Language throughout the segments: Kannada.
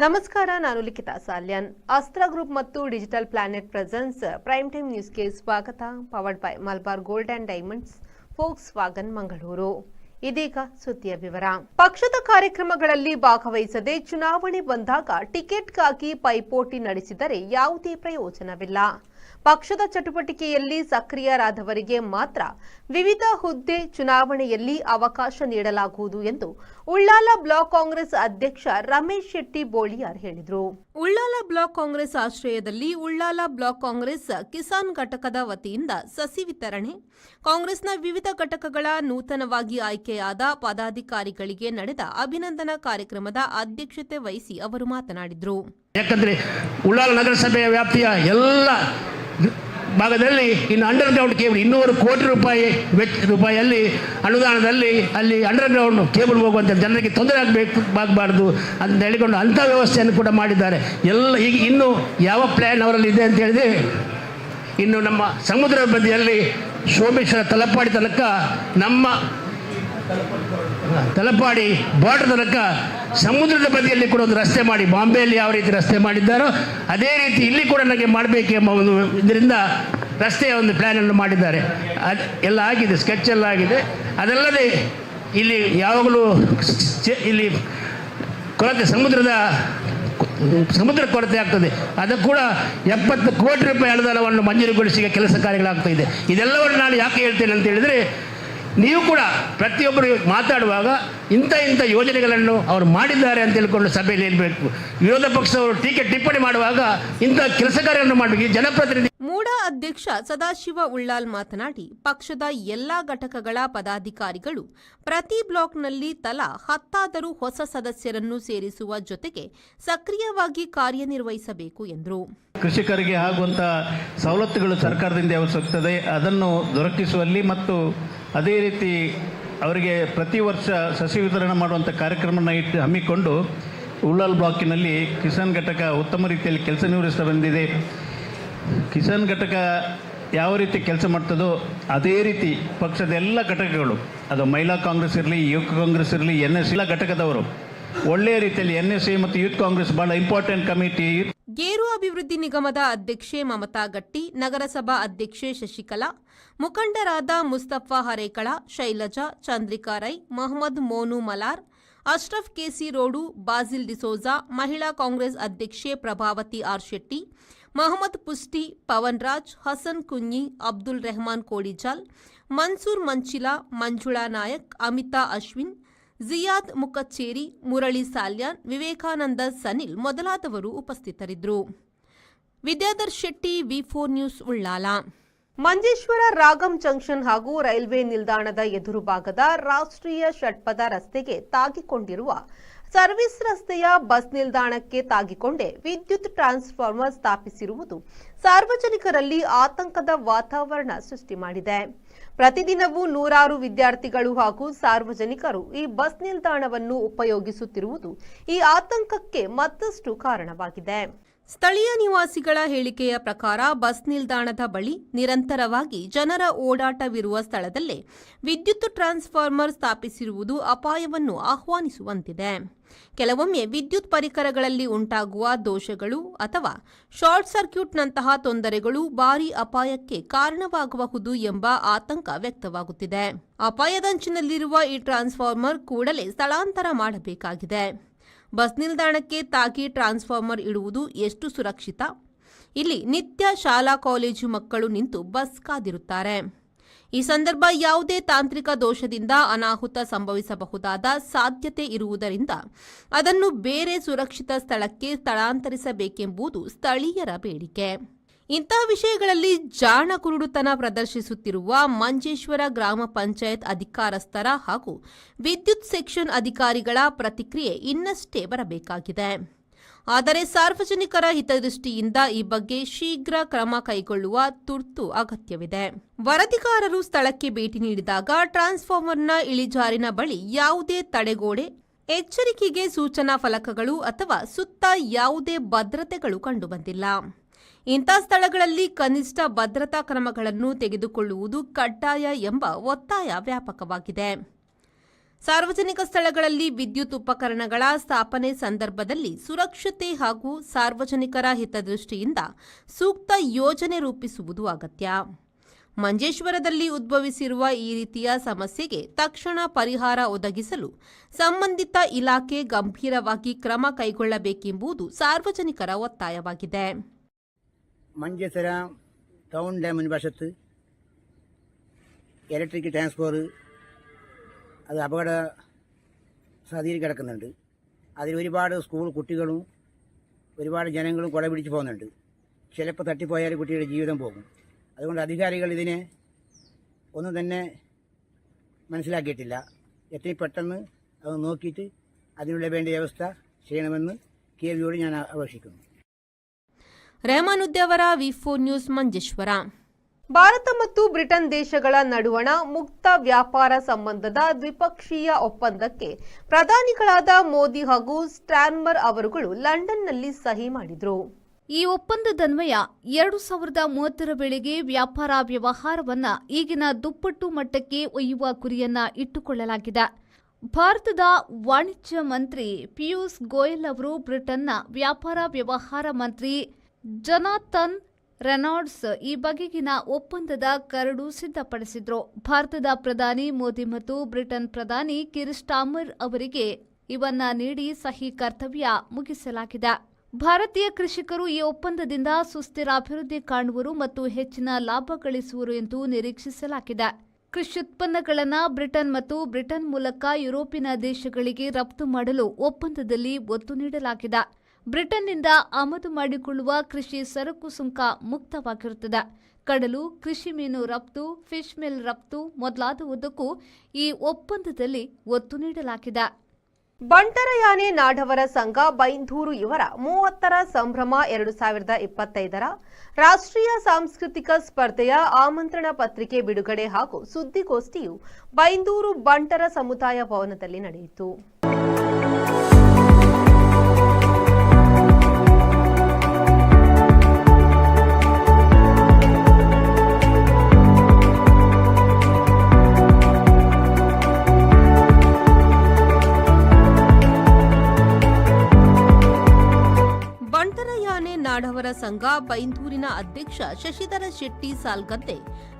ನಮಸ್ಕಾರ, ನಾನು ಲಿಖಿತಾ ಸಾಲ್ಯನ್. ಅಸ್ತ್ರ ಗ್ರೂಪ್ ಮತ್ತು digital planet presence prime time ನ್ಯೂಸ್ಗೆ ಸ್ವಾಗತ. Powered by Malabar gold and diamonds, forks wagon Mangaluru. ಇದೀಗ ಸುದ್ದಿಯ ವಿವರ. ಪಕ್ಷದ ಕಾರ್ಯಕ್ರಮಗಳಲ್ಲಿ ಭಾಗವಹಿಸದೆ ಚುನಾವಣೆ ಬಂದಾಗ ಟಿಕೆಟ್ಗಾಗಿ ಪೈಪೋಟಿ ನಡೆಸಿದರೆ ಯಾವುದೇ ಪ್ರಯೋಜನವಿಲ್ಲ. ಪಕ್ಷದ ಚಟುವಟಿಕೆಯಲ್ಲಿ ಸಕ್ರಿಯರಾದವರಿಗೆ ಮಾತ್ರ ವಿವಿಧ ಹುದ್ದೆ ಚುನಾವಣೆಯಲ್ಲಿ ಅವಕಾಶ ನೀಡಲಾಗುವುದು ಎಂದು ಉಳ್ಳಾಲ ಬ್ಲಾಕ್ ಕಾಂಗ್ರೆಸ್ ಅಧ್ಯಕ್ಷ ರಮೇಶ್ ಶೆಟ್ಟಿ ಬೋಳಿಯಾರ್ ಹೇಳಿದರು. ಉಳ್ಳಾಲ ಬ್ಲಾಕ್ ಕಾಂಗ್ರೆಸ್ ಆಶ್ರಯದಲ್ಲಿ ಉಳ್ಳಾಲ ಬ್ಲಾಕ್ ಕಾಂಗ್ರೆಸ್ ಕಿಸಾನ್ ಘಟಕದ ವತಿಯಿಂದ ಸಸಿ ವಿತರಣೆ, ಕಾಂಗ್ರೆಸ್ನ ವಿವಿಧ ಘಟಕಗಳ ನೂತನವಾಗಿ ಆಯ್ಕೆಯಾದ ಪದಾಧಿಕಾರಿಗಳಿಗೆ ನಡೆದ ಅಭಿನಂದನಾ ಕಾರ್ಯಕ್ರಮದ ಅಧ್ಯಕ್ಷತೆ ವಹಿಸಿ ಅವರು ಮಾತನಾಡಿದರು. ಯಾಕಂದರೆ ಉಳ್ಳಾಲ ನಗರಸಭೆಯ ವ್ಯಾಪ್ತಿಯ ಎಲ್ಲ ಭಾಗದಲ್ಲಿ ಇನ್ನು ಅಂಡರ್ಗ್ರೌಂಡ್ ಕೇಬಲ್ 200 ಕೋಟಿ ರೂಪಾಯಿಯಲ್ಲಿ ಅನುದಾನದಲ್ಲಿ ಅಲ್ಲಿ ಅಂಡರ್ಗ್ರೌಂಡ್ ಕೇಬಲ್ ಹೋಗುವಂಥ ಜನರಿಗೆ ತೊಂದರೆ ಆಗಬಾರ್ದು ಅಂತ ಹೇಳಿಕೊಂಡು ಅಂಥ ವ್ಯವಸ್ಥೆಯನ್ನು ಕೂಡ ಮಾಡಿದ್ದಾರೆ. ಎಲ್ಲ ಈಗ ಇನ್ನು ಯಾವ ಪ್ಲ್ಯಾನ್ ಅವರಲ್ಲಿ ಇದೆ ಅಂತ ಹೇಳಿದರೆ, ಇನ್ನು ನಮ್ಮ ಸಮುದ್ರದ ಬದಿಯಲ್ಲಿ ಸೋಮೇಶ್ವರ ತಲಪಾಡಿ ತನಕ, ನಮ್ಮ ತಲಪಾಡಿ ಬಾರ್ಡರ್ ತನಕ ಸಮುದ್ರದ ಬದಿಯಲ್ಲಿ ಕೂಡ ಒಂದು ರಸ್ತೆ ಮಾಡಿ, ಬಾಂಬೆಯಲ್ಲಿ ಯಾವ ರೀತಿ ರಸ್ತೆ ಮಾಡಿದ್ದಾರೋ ಅದೇ ರೀತಿ ಇಲ್ಲಿ ಕೂಡ ನನಗೆ ಮಾಡಬೇಕೆಂಬ ಒಂದು ಇದರಿಂದ ರಸ್ತೆಯ ಒಂದು ಪ್ಲ್ಯಾನನ್ನು ಮಾಡಿದ್ದಾರೆ. ಅದು ಎಲ್ಲ ಆಗಿದೆ, ಸ್ಕೆಚ್ ಎಲ್ಲ ಆಗಿದೆ. ಅದಲ್ಲದೆ ಇಲ್ಲಿ ಯಾವಾಗಲೂ ಇಲ್ಲಿ ಕೊರತೆ, ಸಮುದ್ರ ಕೊರತೆ ಆಗ್ತದೆ. ಅದು ಕೂಡ 70 ಕೋಟಿ ರೂಪಾಯಿ ಅನುದಾನವನ್ನು ಮಂಜೂರುಗೊಳಿಸಿ ಕೆಲಸ ಕಾರ್ಯಗಳಾಗ್ತಾ ಇದೆ. ಇದೆಲ್ಲವನ್ನು ನಾನು ಯಾಕೆ ಹೇಳ್ತೇನೆ ಅಂತ ಹೇಳಿದರೆ, ನೀವು ಕೂಡ ಪ್ರತಿಯೊಬ್ಬರು ಮಾತಾಡುವಾಗ ಇಂಥ ಯೋಜನೆಗಳನ್ನು ಅವರು ಮಾಡಿದ್ದಾರೆ ಅಂತ ಹೇಳ್ಕೊಂಡು ಸಭೆಯಲ್ಲಿ ಹೇಳಬೇಕು. ವಿರೋಧ ಪಕ್ಷದವರು ಟೀಕೆ ಟಿಪ್ಪಣಿ ಮಾಡುವಾಗ ಇಂಥ ಕೆಲಸ ಕಾರ್ಯಗಳನ್ನು ಮಾಡಬೇಕು. ಜನಪ್ರತಿನಿಧಿ ಮೂಡ ಅಧ್ಯಕ್ಷ ಸದಾಶಿವ ಉಳ್ಳಾಲ್ ಮಾತನಾಡಿ, ಪಕ್ಷದ ಎಲ್ಲಾ ಘಟಕಗಳ ಪದಾಧಿಕಾರಿಗಳು ಪ್ರತಿ ಬ್ಲಾಕ್ನಲ್ಲಿ ತಲಾ 10 ಹೊಸ ಸದಸ್ಯರನ್ನು ಸೇರಿಸುವ ಜೊತೆಗೆ ಸಕ್ರಿಯವಾಗಿ ಕಾರ್ಯನಿರ್ವಹಿಸಬೇಕು ಎಂದರು. ಕೃಷಿಕರಿಗೆ ಆಗುವಂಥ ಸವಲತ್ತುಗಳು ಸರ್ಕಾರದಿಂದ ಯಾವ ಸಿಗ್ತದೆ ಅದನ್ನು ದೊರಕಿಸುವಲ್ಲಿ ಮತ್ತು ಅದೇ ರೀತಿ ಅವರಿಗೆ ಪ್ರತಿ ವರ್ಷ ಸಸಿ ವಿತರಣೆ ಮಾಡುವಂಥ ಕಾರ್ಯಕ್ರಮವನ್ನು ಹಮ್ಮಿಕೊಂಡು ಉಳ್ಳಾಲ್ ಬ್ಲಾಕಿನಲ್ಲಿ ಕಿಸಾನ್ ಘಟಕ ಉತ್ತಮ ರೀತಿಯಲ್ಲಿ ಕೆಲಸ ನಿರ್ವಹಿಸ್ತಾ ಬಂದಿದೆ. ಕಿಸಾನ್ ಘಟಕ ಯಾವ ರೀತಿ ಕೆಲಸ ಮಾಡ್ತದೋ ಅದೇ ರೀತಿ ಪಕ್ಷದ ಎಲ್ಲ ಘಟಕಗಳು, ಅದು ಮಹಿಳಾ ಕಾಂಗ್ರೆಸ್ ಇರಲಿ, ಯುವಕ ಕಾಂಗ್ರೆಸ್ ಇರಲಿ, NS ಎಲ್ಲ ಘಟಕದವರು ಒಳ್ಳೆಯ ರೀತಿಯಲ್ಲಿ NSA ಮತ್ತು ಯೂತ್ ಕಾಂಗ್ರೆಸ್ ಬಹಳ ಇಂಪಾರ್ಟೆಂಟ್ ಕಮಿಟಿ. ಗೇರು ಅಭಿವೃದ್ಧಿ ನಿಗಮದ ಅಧ್ಯಕ್ಷೆ ಮಮತಾ ಗಟ್ಟಿ, ನಗರಸಭಾ ಅಧ್ಯಕ್ಷೆ ಶಶಿಕಲಾ, ಮುಖಂಡರಾದ ಮುಸ್ತಫಾ ಹರೇಕಳ, ಶೈಲಜಾ, ಚಂದ್ರಿಕಾ ರೈ, ಮೊಹಮ್ಮದ್ ಮೋನು ಮಲಾರ್, ಅಶ್ರಫ್ ಕೆಸಿ ರೋಡು, ಬಾಜಿಲ್ ಡಿಸೋಜಾ, ಮಹಿಳಾ ಕಾಂಗ್ರೆಸ್ ಅಧ್ಯಕ್ಷೆ ಪ್ರಭಾವತಿ ಆರ್ ಶೆಟ್ಟಿ, ಮೊಹಮ್ಮದ್ ಪುಸ್ಟಿ, ಪವನ್ ರಾಜ್, ಹಸನ್ ಕುಂಯಿ, ಅಬ್ದುಲ್ ರೆಹಮಾನ್ ಕೋಡಿಜಾಲ್, ಮನ್ಸೂರ್ ಮಂಚಿಲಾ, ಮಂಜುಳಾ ನಾಯಕ್, ಅಮಿತಾ ಅಶ್ವಿನ್, ಜಿಯಾದ್ ಮುಕಚ್ಚೇರಿ, ಮುರಳಿ ಸಾಲ್ಯಾನ್, ವಿವೇಕಾನಂದ ಸನಿಲ್ ಮೊದಲಾದವರು ಉಪಸ್ಥಿತರಿದ್ದರು. Vidyadhar Shetty, V4 news, Ullal. Manjeshwar Ragam junction ಹಾಗೂ ರೈಲ್ವೆ ನಿಲ್ದಾಣದ ಎದುರು ಭಾಗದ ರಾಷ್ಟ್ರೀಯ ಷಟ್ಪಥ ರಸ್ತೆಗೆ ತಾಗಿಕೊಂಡಿರುವ ಸರ್ವಿಸ್ ರಸ್ತೆಯ ಬಸ್ ನಿಲ್ದಾಣಕ್ಕೆ ತಾಗಿಕೊಂಡೇ ವಿದ್ಯುತ್ ಟ್ರಾನ್ಸ್ಫಾರ್ಮರ್ ಸ್ಥಾಪಿಸಿರುವುದು ಸಾರ್ವಜನಿಕರಲ್ಲಿ ಆತಂಕದ ವಾತಾವರಣ ಸೃಷ್ಟಿ ಮಾಡಿದೆ. ಪ್ರತಿದಿನವೂ ನೂರಾರು ವಿದ್ಯಾರ್ಥಿಗಳು ಹಾಗೂ ಸಾರ್ವಜನಿಕರು ಈ ಬಸ್ ನಿಲ್ದಾಣವನ್ನು ಉಪಯೋಗಿಸುತ್ತಿರುವುದು ಈ ಆತಂಕಕ್ಕೆ ಮತ್ತಷ್ಟು ಕಾರಣವಾಗಿದೆ. ಸ್ಥಳೀಯ ನಿವಾಸಿಗಳ ಹೇಳಿಕೆಯ ಪ್ರಕಾರ ಬಸ್ ನಿಲ್ದಾಣದ ಬಳಿ ನಿರಂತರವಾಗಿ ಜನರ ಓಡಾಟವಿರುವ ಸ್ಥಳದಲ್ಲೇ ವಿದ್ಯುತ್ ಟ್ರಾನ್ಸ್ಫಾರ್ಮರ್ ಸ್ಥಾಪಿಸಿರುವುದು ಅಪಾಯವನ್ನು ಆಹ್ವಾನಿಸುವಂತಿದೆ. ಕೆಲವೊಮ್ಮೆ ವಿದ್ಯುತ್ ಪರಿಕರಗಳಲ್ಲಿ ಉಂಟಾಗುವ ದೋಷಗಳು ಅಥವಾ ಶಾರ್ಟ್ ಸರ್ಕ್ಯೂಟ್ನಂತಹ ತೊಂದರೆಗಳು ಭಾರೀ ಅಪಾಯಕ್ಕೆ ಕಾರಣವಾಗಬಹುದು ಎಂಬ ಆತಂಕ ವ್ಯಕ್ತವಾಗುತ್ತಿದೆ. ಅಪಾಯದಂಚಿನಲ್ಲಿರುವ ಈ ಟ್ರಾನ್ಸ್ಫಾರ್ಮರ್ ಕೂಡಲೇ ಸ್ಥಳಾಂತರ ಮಾಡಬೇಕಾಗಿದೆ. ಬಸ್ ನಿಲ್ದಾಣಕ್ಕೆ ತಾಗಿ ಟ್ರಾನ್ಸ್ಫಾರ್ಮರ್ ಇಡುವುದು ಎಷ್ಟು ಸುರಕ್ಷಿತ? ಇಲ್ಲಿ ನಿತ್ಯ ಶಾಲಾ ಕಾಲೇಜು ಮಕ್ಕಳು ನಿಂತು ಬಸ್ ಕಾದಿರುತ್ತಾರೆ. ಈ ಸಂದರ್ಭ ಯಾವುದೇ ತಾಂತ್ರಿಕ ದೋಷದಿಂದ ಅನಾಹುತ ಸಂಭವಿಸಬಹುದಾದ ಸಾಧ್ಯತೆ ಇರುವುದರಿಂದ ಅದನ್ನು ಬೇರೆ ಸುರಕ್ಷಿತ ಸ್ಥಳಕ್ಕೆ ಸ್ಥಳಾಂತರಿಸಬೇಕೆಂಬುದು ಸ್ಥಳೀಯರ ಬೇಡಿಕೆ. ಇಂತಹ ವಿಷಯಗಳಲ್ಲಿ ಜಾಣ ಕುರುಡುತನ ಪ್ರದರ್ಶಿಸುತ್ತಿರುವ ಮಂಜೇಶ್ವರ ಗ್ರಾಮ ಪಂಚಾಯತ್ ಅಧಿಕಾರಸ್ಥರ ಹಾಗೂ ವಿದ್ಯುತ್ ಸೆಕ್ಷನ್ ಅಧಿಕಾರಿಗಳ ಪ್ರತಿಕ್ರಿಯೆ ಇನ್ನಷ್ಟೇ ಬರಬೇಕಾಗಿದೆ. ಆದರೆ ಸಾರ್ವಜನಿಕರ ಹಿತದೃಷ್ಟಿಯಿಂದ ಈ ಬಗ್ಗೆ ಶೀಘ್ರ ಕ್ರಮ ಕೈಗೊಳ್ಳುವ ತುರ್ತು ಅಗತ್ಯವಿದೆ. ವರದಿಗಾರರು ಸ್ಥಳಕ್ಕೆ ಭೇಟಿ ನೀಡಿದಾಗ ಟ್ರಾನ್ಸ್ಫಾರ್ಮರ್ನ ಇಳಿಜಾರಿನ ಬಳಿ ಯಾವುದೇ ತಡೆಗೋಡೆ, ಎಚ್ಚರಿಕೆಗೆ ಸೂಚನಾ ಫಲಕಗಳು ಅಥವಾ ಸುತ್ತ ಯಾವುದೇ ಭದ್ರತೆಗಳು ಕಂಡುಬಂದಿಲ್ಲ. ಇಂಥ ಸ್ಥಳಗಳಲ್ಲಿ ಕನಿಷ್ಠ ಭದ್ರತಾ ಕ್ರಮಗಳನ್ನು ತೆಗೆದುಕೊಳ್ಳುವುದು ಕಡ್ಡಾಯ ಎಂಬ ಒತ್ತಾಯ ವ್ಯಾಪಕವಾಗಿದೆ. ಸಾರ್ವಜನಿಕ ಸ್ಥಳಗಳಲ್ಲಿ ವಿದ್ಯುತ್ ಉಪಕರಣಗಳ ಸ್ಥಾಪನೆ ಸಂದರ್ಭದಲ್ಲಿ ಸುರಕ್ಷತೆ ಹಾಗೂ ಸಾರ್ವಜನಿಕರ ಹಿತದೃಷ್ಟಿಯಿಂದ ಸೂಕ್ತ ಯೋಜನೆ ರೂಪಿಸುವುದು ಅಗತ್ಯ. ಮಂಜೇಶ್ವರದಲ್ಲಿ ಉದ್ಭವಿಸಿರುವ ಈ ರೀತಿಯ ಸಮಸ್ಯೆಗೆ ತಕ್ಷಣ ಪರಿಹಾರ ಒದಗಿಸಲು ಸಂಬಂಧಿತ ಇಲಾಖೆ ಗಂಭೀರವಾಗಿ ಕ್ರಮ ಕೈಗೊಳ್ಳಬೇಕೆಂಬುದು ಸಾರ್ವಜನಿಕರ ಒತ್ತಾಯವಾಗಿದೆ. മഞ്ചേശ്വര ടൗൺ ഡാമിന് വശത്ത് ഇലക്ട്രിക് ട്രാൻസ്ഫോർ അത് അപകട സാധ്യതയിൽ കിടക്കുന്നുണ്ട്. അതിൽ ഒരുപാട് സ്കൂൾ കുട്ടികളും ഒരുപാട് ജനങ്ങളും കുട പിടിച്ച് പോകുന്നുണ്ട്. ചിലപ്പോൾ തട്ടിപ്പോയാൽ കുട്ടിയുടെ ജീവിതം പോകും. അതുകൊണ്ട് അധികാരികൾ ഇതിനെ ഒന്നും തന്നെ മനസ്സിലാക്കിയിട്ടില്ല. എത്രയും പെട്ടെന്ന് അത് നോക്കിയിട്ട് അതിനുള്ള വേണ്ട വ്യവസ്ഥ ചെയ്യണമെന്ന് KVയോട് ഞാൻ അപേക്ഷിക്കുന്നു. ರೆಹಮಾನುದ್ದಿ ಅವರ ವಿ4 ನ್ಯೂಸ್ ಮಂಜೇಶ್ವರ. ಭಾರತ ಮತ್ತು ಬ್ರಿಟನ್ ದೇಶಗಳ ನಡುವಣ ಮುಕ್ತ ವ್ಯಾಪಾರ ಸಂಬಂಧದ ದ್ವಿಪಕ್ಷೀಯ ಒಪ್ಪಂದಕ್ಕೆ ಪ್ರಧಾನಿಗಳಾದ ಮೋದಿ ಹಾಗೂ ಸ್ಟಾರ್ಮರ್ ಅವರುಗಳು ಲಂಡನ್ನಲ್ಲಿ ಸಹಿ ಮಾಡಿದರು. ಈ ಒಪ್ಪಂದದನ್ವಯ 2030 ವೇಳೆಗೆ ವ್ಯಾಪಾರ ವ್ಯವಹಾರವನ್ನ ಈಗಿನ ದುಪ್ಪಟ್ಟು ಮಟ್ಟಕ್ಕೆ ಒಯ್ಯುವ ಗುರಿಯನ್ನ ಇಟ್ಟುಕೊಳ್ಳಲಾಗಿದೆ. ಭಾರತದ ವಾಣಿಜ್ಯ ಮಂತ್ರಿ ಪಿಯೂಷ್ ಗೋಯಲ್ ಅವರು ಬ್ರಿಟನ್ನ ವ್ಯಾಪಾರ ವ್ಯವಹಾರ ಮಂತ್ರಿ ಜೊನಾಥನ್ ರೆನಾಲ್ಡ್ಸ್ ಈ ಬಗೆಗಿನ ಒಪ್ಪಂದದ ಕರಡು ಸಿದ್ಧಪಡಿಸಿದ್ರು. ಭಾರತದ ಪ್ರಧಾನಿ ಮೋದಿ ಮತ್ತು ಬ್ರಿಟನ್ ಪ್ರಧಾನಿ ಕಿರ್ ಸ್ಟಾರ್ಮರ್ ಅವರಿಗೆ ಇವನ್ನ ನೀಡಿ ಸಹಿ ಕರ್ತವ್ಯ ಮುಗಿಸಲಾಗಿದೆ. ಭಾರತೀಯ ಕೃಷಿಕರು ಈ ಒಪ್ಪಂದದಿಂದ ಸುಸ್ಥಿರ ಅಭಿವೃದ್ಧಿ ಕಾಣುವರು ಮತ್ತು ಹೆಚ್ಚಿನ ಲಾಭ ಗಳಿಸುವರು ಎಂದು ನಿರೀಕ್ಷಿಸಲಾಗಿದೆ. ಕೃಷಿ ಉತ್ಪನ್ನಗಳನ್ನು ಬ್ರಿಟನ್ ಮತ್ತು ಬ್ರಿಟನ್ ಮೂಲಕ ಯುರೋಪಿನ ದೇಶಗಳಿಗೆ ರಫ್ತು ಮಾಡಲು ಒಪ್ಪಂದದಲ್ಲಿ ಒತ್ತು ನೀಡಲಾಗಿದೆ. ಬ್ರಿಟನ್ನಿಂದ ಆಮದು ಮಾಡಿಕೊಳ್ಳುವ ಕೃಷಿ ಸರಕು ಸುಂಕ ಮುಕ್ತವಾಗಿರುತ್ತದೆ. ಕಡಲು, ಕೃಷಿ ಮೀನು ರಫ್ತು, ಫಿಶ್ ಮಿಲ್ ರಫ್ತು ಮೊದಲಾದವುದಕ್ಕೂ ಈ ಒಪ್ಪಂದದಲ್ಲಿ ಒತ್ತು ನೀಡಲಾಗಿದೆ. ಬಂಟರಯಾನೆ ನಾಡವರ ಸಂಘ ಬೈಂದೂರು ಇವರ 30ರ ಸಂಭ್ರಮ 2025ರ ರಾಷ್ಟ್ರೀಯ ಸಾಂಸ್ಕೃತಿಕ ಸ್ಪರ್ಧೆಯ ಆಮಂತ್ರಣ ಪತ್ರಿಕೆ ಬಿಡುಗಡೆ ಹಾಗೂ ಸುದ್ದಿಗೋಷ್ಠಿಯು ಬೈಂದೂರು ಬಂಟರ ಸಮುದಾಯ ಭವನದಲ್ಲಿ ನಡೆಯಿತು. ಬಂಟರಯಾನೆ ನಾಡವರ ಸಂಘ ಬೈಂದೂರಿನ ಅಧ್ಯಕ್ಷ ಶಶಿಧರ ಶೆಟ್ಟಿ ಸಾಲ್ಗದ್ದೆ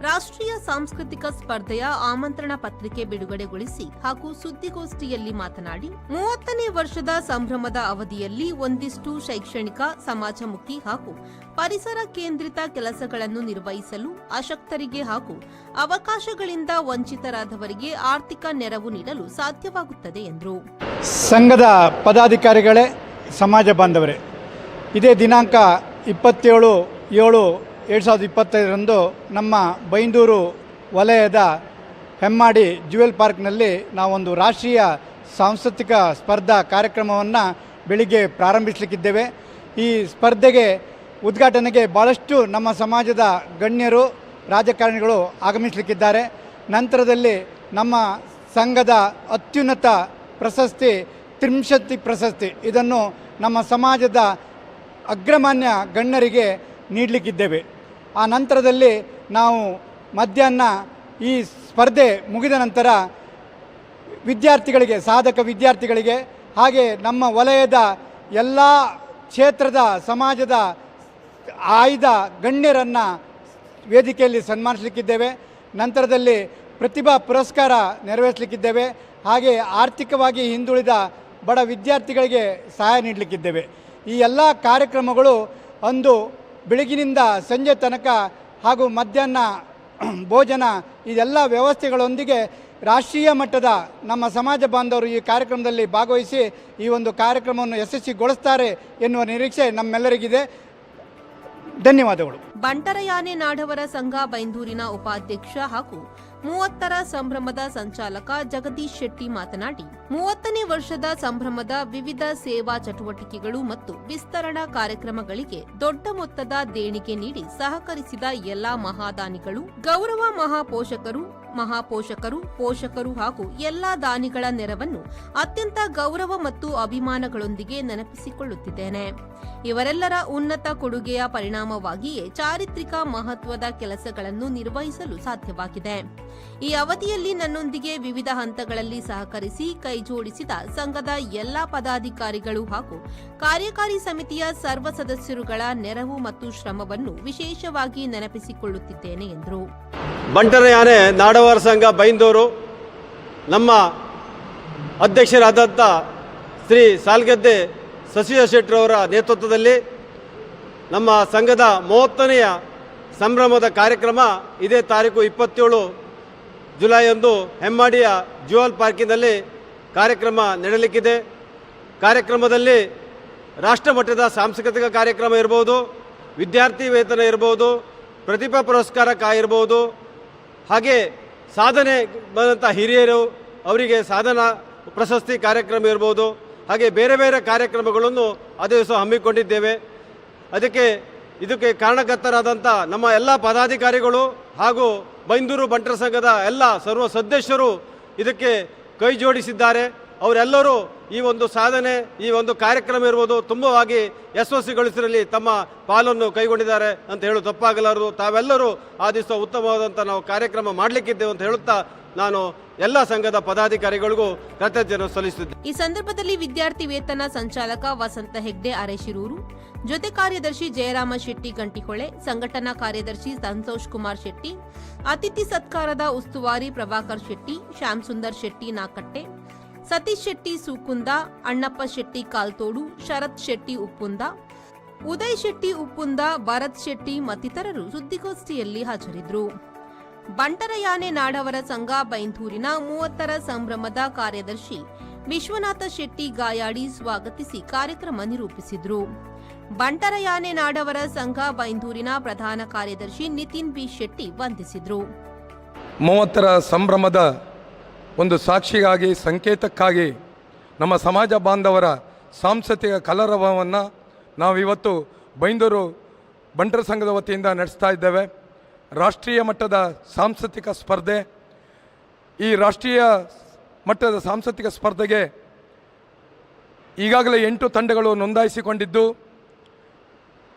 ರಾಷ್ಟ್ರೀಯ ಸಾಂಸ್ಕೃತಿಕ ಸ್ಪರ್ಧೆಯ ಆಮಂತ್ರಣ ಪತ್ರಿಕೆ ಬಿಡುಗಡೆಗೊಳಿಸಿ ಹಾಗೂ ಸುದ್ದಿಗೋಷ್ಠಿಯಲ್ಲಿ ಮಾತನಾಡಿ 30ನೇ ವರ್ಷದ ಸಂಭ್ರಮದ ಅವಧಿಯಲ್ಲಿ ಒಂದಿಷ್ಟು ಶೈಕ್ಷಣಿಕ, ಸಮಾಜಮುಖಿ ಹಾಗೂ ಪರಿಸರ ಕೇಂದ್ರಿತ ಕೆಲಸಗಳನ್ನು ನಿರ್ವಹಿಸಲು ಅಶಕ್ತರಿಗೆ ಹಾಗೂ ಅವಕಾಶಗಳಿಂದ ವಂಚಿತರಾದವರಿಗೆ ಆರ್ಥಿಕ ನೆರವು ನೀಡಲು ಸಾಧ್ಯವಾಗುತ್ತದೆ ಎಂದರು. ಸಂಘದ ಪದಾಧಿಕಾರಿಗಳೇ, ಸಮಾಜ ಬಾಂಧವರೇ, ಇದೇ ದಿನಾಂಕ 27/7/2025ರಂದು ನಮ್ಮ ಬೈಂದೂರು ವಲಯದ ಹೆಮ್ಮಾಡಿ ಜ್ಯುವೆಲ್ ಪಾರ್ಕ್ನಲ್ಲಿ ನಾವೊಂದು ರಾಷ್ಟ್ರೀಯ ಸಾಂಸ್ಕೃತಿಕ ಸ್ಪರ್ಧಾ ಕಾರ್ಯಕ್ರಮವನ್ನು ಬೆಳಿಗ್ಗೆ ಪ್ರಾರಂಭಿಸಲಿಕ್ಕಿದ್ದೇವೆ. ಈ ಸ್ಪರ್ಧೆಗೆ ಉದ್ಘಾಟನೆಗೆ ಭಾಳಷ್ಟು ನಮ್ಮ ಸಮಾಜದ ಗಣ್ಯರು, ರಾಜಕಾರಣಿಗಳು ಆಗಮಿಸಲಿಕ್ಕಿದ್ದಾರೆ. ನಂತರದಲ್ಲಿ ನಮ್ಮ ಸಂಘದ ಅತ್ಯುನ್ನತ ಪ್ರಶಸ್ತಿ ತ್ರಿಂಶತಿ ಪ್ರಶಸ್ತಿ ಇದನ್ನು ನಮ್ಮ ಸಮಾಜದ ಅಗ್ರಮಾನ್ಯ ಗಣ್ಯರಿಗೆ ನೀಡಲಿಕ್ಕಿದ್ದೇವೆ. ಆ ನಂತರದಲ್ಲಿ ನಾವು ಮಧ್ಯಾಹ್ನ ಈ ಸ್ಪರ್ಧೆ ಮುಗಿದ ನಂತರ ವಿದ್ಯಾರ್ಥಿಗಳಿಗೆ, ಸಾಧಕ ವಿದ್ಯಾರ್ಥಿಗಳಿಗೆ ಹಾಗೆ ನಮ್ಮ ವಲಯದ ಎಲ್ಲ ಕ್ಷೇತ್ರದ ಸಮಾಜದ ಆಯ್ದ ಗಣ್ಯರನ್ನು ವೇದಿಕೆಯಲ್ಲಿ ಸನ್ಮಾನಿಸಲಿಕ್ಕಿದ್ದೇವೆ. ನಂತರದಲ್ಲಿ ಪ್ರತಿಭಾ ಪುರಸ್ಕಾರ ನೆರವೇರಿಸಲಿಕ್ಕಿದ್ದೇವೆ. ಹಾಗೆ ಆರ್ಥಿಕವಾಗಿ ಹಿಂದುಳಿದ ಬಡ ವಿದ್ಯಾರ್ಥಿಗಳಿಗೆ ಸಹಾಯ ನೀಡಲಿಕ್ಕಿದ್ದೇವೆ. ಈ ಎಲ್ಲ ಕಾರ್ಯಕ್ರಮಗಳು ಅಂದು ಬೆಳಗಿನಿಂದ ಸಂಜೆ ತನಕ ಹಾಗೂ ಮಧ್ಯಾಹ್ನ ಭೋಜನ ಇದೆಲ್ಲ ವ್ಯವಸ್ಥೆಗಳೊಂದಿಗೆ ರಾಷ್ಟ್ರೀಯ ಮಟ್ಟದ ನಮ್ಮ ಸಮಾಜ ಬಾಂಧವರು ಈ ಕಾರ್ಯಕ್ರಮದಲ್ಲಿ ಭಾಗವಹಿಸಿ ಈ ಒಂದು ಕಾರ್ಯಕ್ರಮವನ್ನು ಯಶಸ್ವಿಗೊಳಿಸ್ತಾರೆ ಎನ್ನುವ ನಿರೀಕ್ಷೆ ನಮ್ಮೆಲ್ಲರಿಗಿದೆ. ಧನ್ಯವಾದಗಳು. ಬಂಟರಯಾನೆ ನಾಡವರ ಸಂಘ ಬೈಂದೂರಿನ ಉಪಾಧ್ಯಕ್ಷ ಹಾಗೂ 30ರ ಸಂಭ್ರಮದ ಸಂಚಾಲಕ ಜಗದೀಶ್ ಶೆಟ್ಟಿ ಮಾತನಾಡಿ, 30ನೇ ವರ್ಷದ ಸಂಭ್ರಮದ ವಿವಿಧ ಸೇವಾ ಚಟುವಟಿಕೆಗಳು ಮತ್ತು ವಿಸ್ತರಣಾ ಕಾರ್ಯಕ್ರಮಗಳಿಗೆ ದೊಡ್ಡ ಮೊತ್ತದ ದೇಣಿಗೆ ನೀಡಿ ಸಹಕರಿಸಿದ ಎಲ್ಲಾ ಮಹಾದಾನಿಗಳು, ಗೌರವ ಮಹಾಪೋಷಕರು, ಮಹಾಪೋಷಕರು, ಪೋಷಕರು ಹಾಗೂ ಎಲ್ಲಾ ದಾನಿಗಳ ನೆರವನ್ನು ಅತ್ಯಂತ ಗೌರವ ಮತ್ತು ಅಭಿಮಾನಗಳೊಂದಿಗೆ ನೆನಪಿಸಿಕೊಳ್ಳುತ್ತಿದ್ದೇನೆ. ಇವರೆಲ್ಲರ ಉನ್ನತ ಕೊಡುಗೆಯ ಪರಿಣಾಮವಾಗಿಯೇ ಚಾರಿತ್ರಿಕ ಮಹತ್ವದ ಕೆಲಸಗಳನ್ನು ನಿರ್ವಹಿಸಲು ಸಾಧ್ಯವಾಗಿದೆ. ಈ ಅವಧಿಯಲ್ಲಿ ನನ್ನೊಂದಿಗೆ ವಿವಿಧ ಹಂತಗಳಲ್ಲಿ ಸಹಕರಿಸಿ ಕೈಜೋಡಿಸಿದ ಸಂಘದ ಎಲ್ಲಾ ಪದಾಧಿಕಾರಿಗಳು ಹಾಗೂ ಕಾರ್ಯಕಾರಿ ಸಮಿತಿಯ ಸರ್ವ ಸದಸ್ಯರುಗಳ ನೆರವು ಮತ್ತು ಶ್ರಮವನ್ನು ವಿಶೇಷವಾಗಿ ನೆನಪಿಸಿಕೊಳ್ಳುತ್ತಿದ್ದೇನೆ ಎಂದರು. ಬಂಟರ ಯಾನೆ ನಾಡವರ ಸಂಘ ಬೈಂದೂರು ನಮ್ಮ ಅಧ್ಯಕ್ಷರಾದಂಥ ಶ್ರೀ ಸಾಲ್ಗದ್ದೆ ಶಶಿಧರ್ ಶೆಟ್ಟರವರ ನೇತೃತ್ವದಲ್ಲಿ ನಮ್ಮ ಸಂಘದ 30ನೆಯ ಸಂಭ್ರಮದ ಕಾರ್ಯಕ್ರಮ ಇದೇ ತಾರೀಕು 27 ಜುಲೈಯಂದು ಹೆಮ್ಮಾಡಿಯ ಜ್ಯುವೆಲ್ ಪಾರ್ಕಿನಲ್ಲಿ ಕಾರ್ಯಕ್ರಮ ನಡೆಯಲಿಕ್ಕಿದೆ. ಕಾರ್ಯಕ್ರಮದಲ್ಲಿ ರಾಷ್ಟ್ರಮಟ್ಟದ ಸಾಂಸ್ಕೃತಿಕ ಕಾರ್ಯಕ್ರಮ ಇರ್ಬೋದು, ವಿದ್ಯಾರ್ಥಿ ವೇತನ ಇರ್ಬೋದು, ಪ್ರತಿಭಾ ಪುರಸ್ಕಾರ ಇರ್ಬೋದು, ಹಾಗೆ ಸಾಧನೆ ಬಂದಂಥ ಹಿರಿಯರು ಅವರಿಗೆ ಸಾಧನಾ ಪ್ರಶಸ್ತಿ ಕಾರ್ಯಕ್ರಮ ಇರ್ಬೋದು, ಹಾಗೆ ಬೇರೆ ಬೇರೆ ಕಾರ್ಯಕ್ರಮಗಳನ್ನು ಅದೇ ದಿವಸ ಹಮ್ಮಿಕೊಂಡಿದ್ದೇವೆ. ಇದಕ್ಕೆ ಕಾರಣಕರ್ತರಾದಂಥ ನಮ್ಮ ಎಲ್ಲ ಪದಾಧಿಕಾರಿಗಳು ಹಾಗೂ ಬೈಂದೂರು ಬಂಟರ ಸಂಘದ ಎಲ್ಲ ಸರ್ವ ಸದಸ್ಯರು ಇದಕ್ಕೆ ಕೈ ಜೋಡಿಸಿದ್ದಾರೆ. ಅವರೆಲ್ಲರೂ ಈ ಒಂದು ಸಾಧನೆ, ಈ ಒಂದು ಕಾರ್ಯಕ್ರಮ ಇರ್ಬೋದು ತುಂಬವಾಗಿ ಯಶಸ್ವಿಗೊಳಿಸಲಿ ತಮ್ಮ ಪಾಲನ್ನು ಕೈಗೊಂಡಿದ್ದಾರೆ ಅಂತ ಹೇಳೋದು ತಪ್ಪಾಗಲಾರದು. ತಾವೆಲ್ಲರೂ ಆ ದಿವಸ ಉತ್ತಮವಾದಂಥ ನಾವು ಕಾರ್ಯಕ್ರಮ ಮಾಡಲಿಕ್ಕಿದ್ದೇವೆ ಅಂತ ಹೇಳುತ್ತಾ ನಾನು ಎಲ್ಲ ಸಂಘದ ಪದಾಧಿಕಾರಿಗಳಿಗೂ ಕೃತಜ್ಞತೆ ಸಲ್ಲಿಸುತ್ತೇನೆ. ಈ ಸಂದರ್ಭದಲ್ಲಿ ವಿದ್ಯಾರ್ಥಿ ವೇತನ ಸಂಚಾಲಕ ವಸಂತ ಹೆಗ್ಡೆ ಅರೆಶಿರೂರು, ಜೊತೆ ಕಾರ್ಯದರ್ಶಿ ಜಯರಾಮ ಶೆಟ್ಟಿ ಗಂಟಿಹೊಳೆ, ಸಂಘಟನಾ ಕಾರ್ಯದರ್ಶಿ ಸಂತೋಷ್ ಕುಮಾರ್ ಶೆಟ್ಟಿ, ಅತಿಥಿ ಸತ್ಕಾರದ ಉಸ್ತುವಾರಿ ಪ್ರಭಾಕರ್ ಶೆಟ್ಟಿ, ಶ್ಯಾಮ್ ಸುಂದರ್ ಶೆಟ್ಟಿ ನಾಕಟ್ಟೆ, ಸತೀಶ್ ಶೆಟ್ಟಿ ಸೂಕುಂದ, ಅಣ್ಣಪ್ಪ ಶೆಟ್ಟಿ ಕಾಲ್ತೋಡು, ಶರತ್ ಶೆಟ್ಟಿ ಉಪ್ಪುಂದ, ಉದಯ್ ಶೆಟ್ಟಿ ಉಪ್ಪುಂದ, ಭರತ್ ಶೆಟ್ಟಿ ಮತ್ತಿತರರು ಸುದ್ದಿಗೋಷ್ಠಿಯಲ್ಲಿ ಹಾಜರಿದ್ದರು. ಬಂಟರ ಯಾನೆ ನಾಡವರ ಸಂಘ ಬೈಂದೂರಿನ 30ರ ಸಂಭ್ರಮದ ಕಾರ್ಯದರ್ಶಿ ವಿಶ್ವನಾಥ ಶೆಟ್ಟಿ ಗಾಯಾಡಿ ಸ್ವಾಗತಿಸಿ ಕಾರ್ಯಕ್ರಮ ನಿರೂಪಿಸಿದರು. ಬಂಟರ ಯಾನೆ ನಾಡವರ ಸಂಘ ಬೈಂದೂರಿನ ಪ್ರಧಾನ ಕಾರ್ಯದರ್ಶಿ ನಿತಿನ್ ಬಿ ಶೆಟ್ಟಿ ವಂದಿಸಿದರು. 30ರ ಸಂಭ್ರಮದ ಒಂದು ಸಾಕ್ಷಿಗಾಗಿ, ಸಂಕೇತಕ್ಕಾಗಿ ನಮ್ಮ ಸಮಾಜ ಬಾಂಧವರ ಸಾಂಸ್ಕೃತಿಕ ಕಲರವವನ್ನು ನಾವಿವತ್ತು ಬೈಂದೂರು ಬಂಟರ ಸಂಘದ ವತಿಯಿಂದ ನಡೆಸ್ತಾ ಇದ್ದೇವೆ. ರಾಷ್ಟ್ರೀಯ ಮಟ್ಟದ ಸಾಂಸ್ಕೃತಿಕ ಸ್ಪರ್ಧೆ. ಈ ರಾಷ್ಟ್ರೀಯ ಮಟ್ಟದ ಸಾಂಸ್ಕೃತಿಕ ಸ್ಪರ್ಧೆಗೆ ಈಗಾಗಲೇ 8 ತಂಡಗಳು ನೋಂದಾಯಿಸಿಕೊಂಡಿದ್ದು,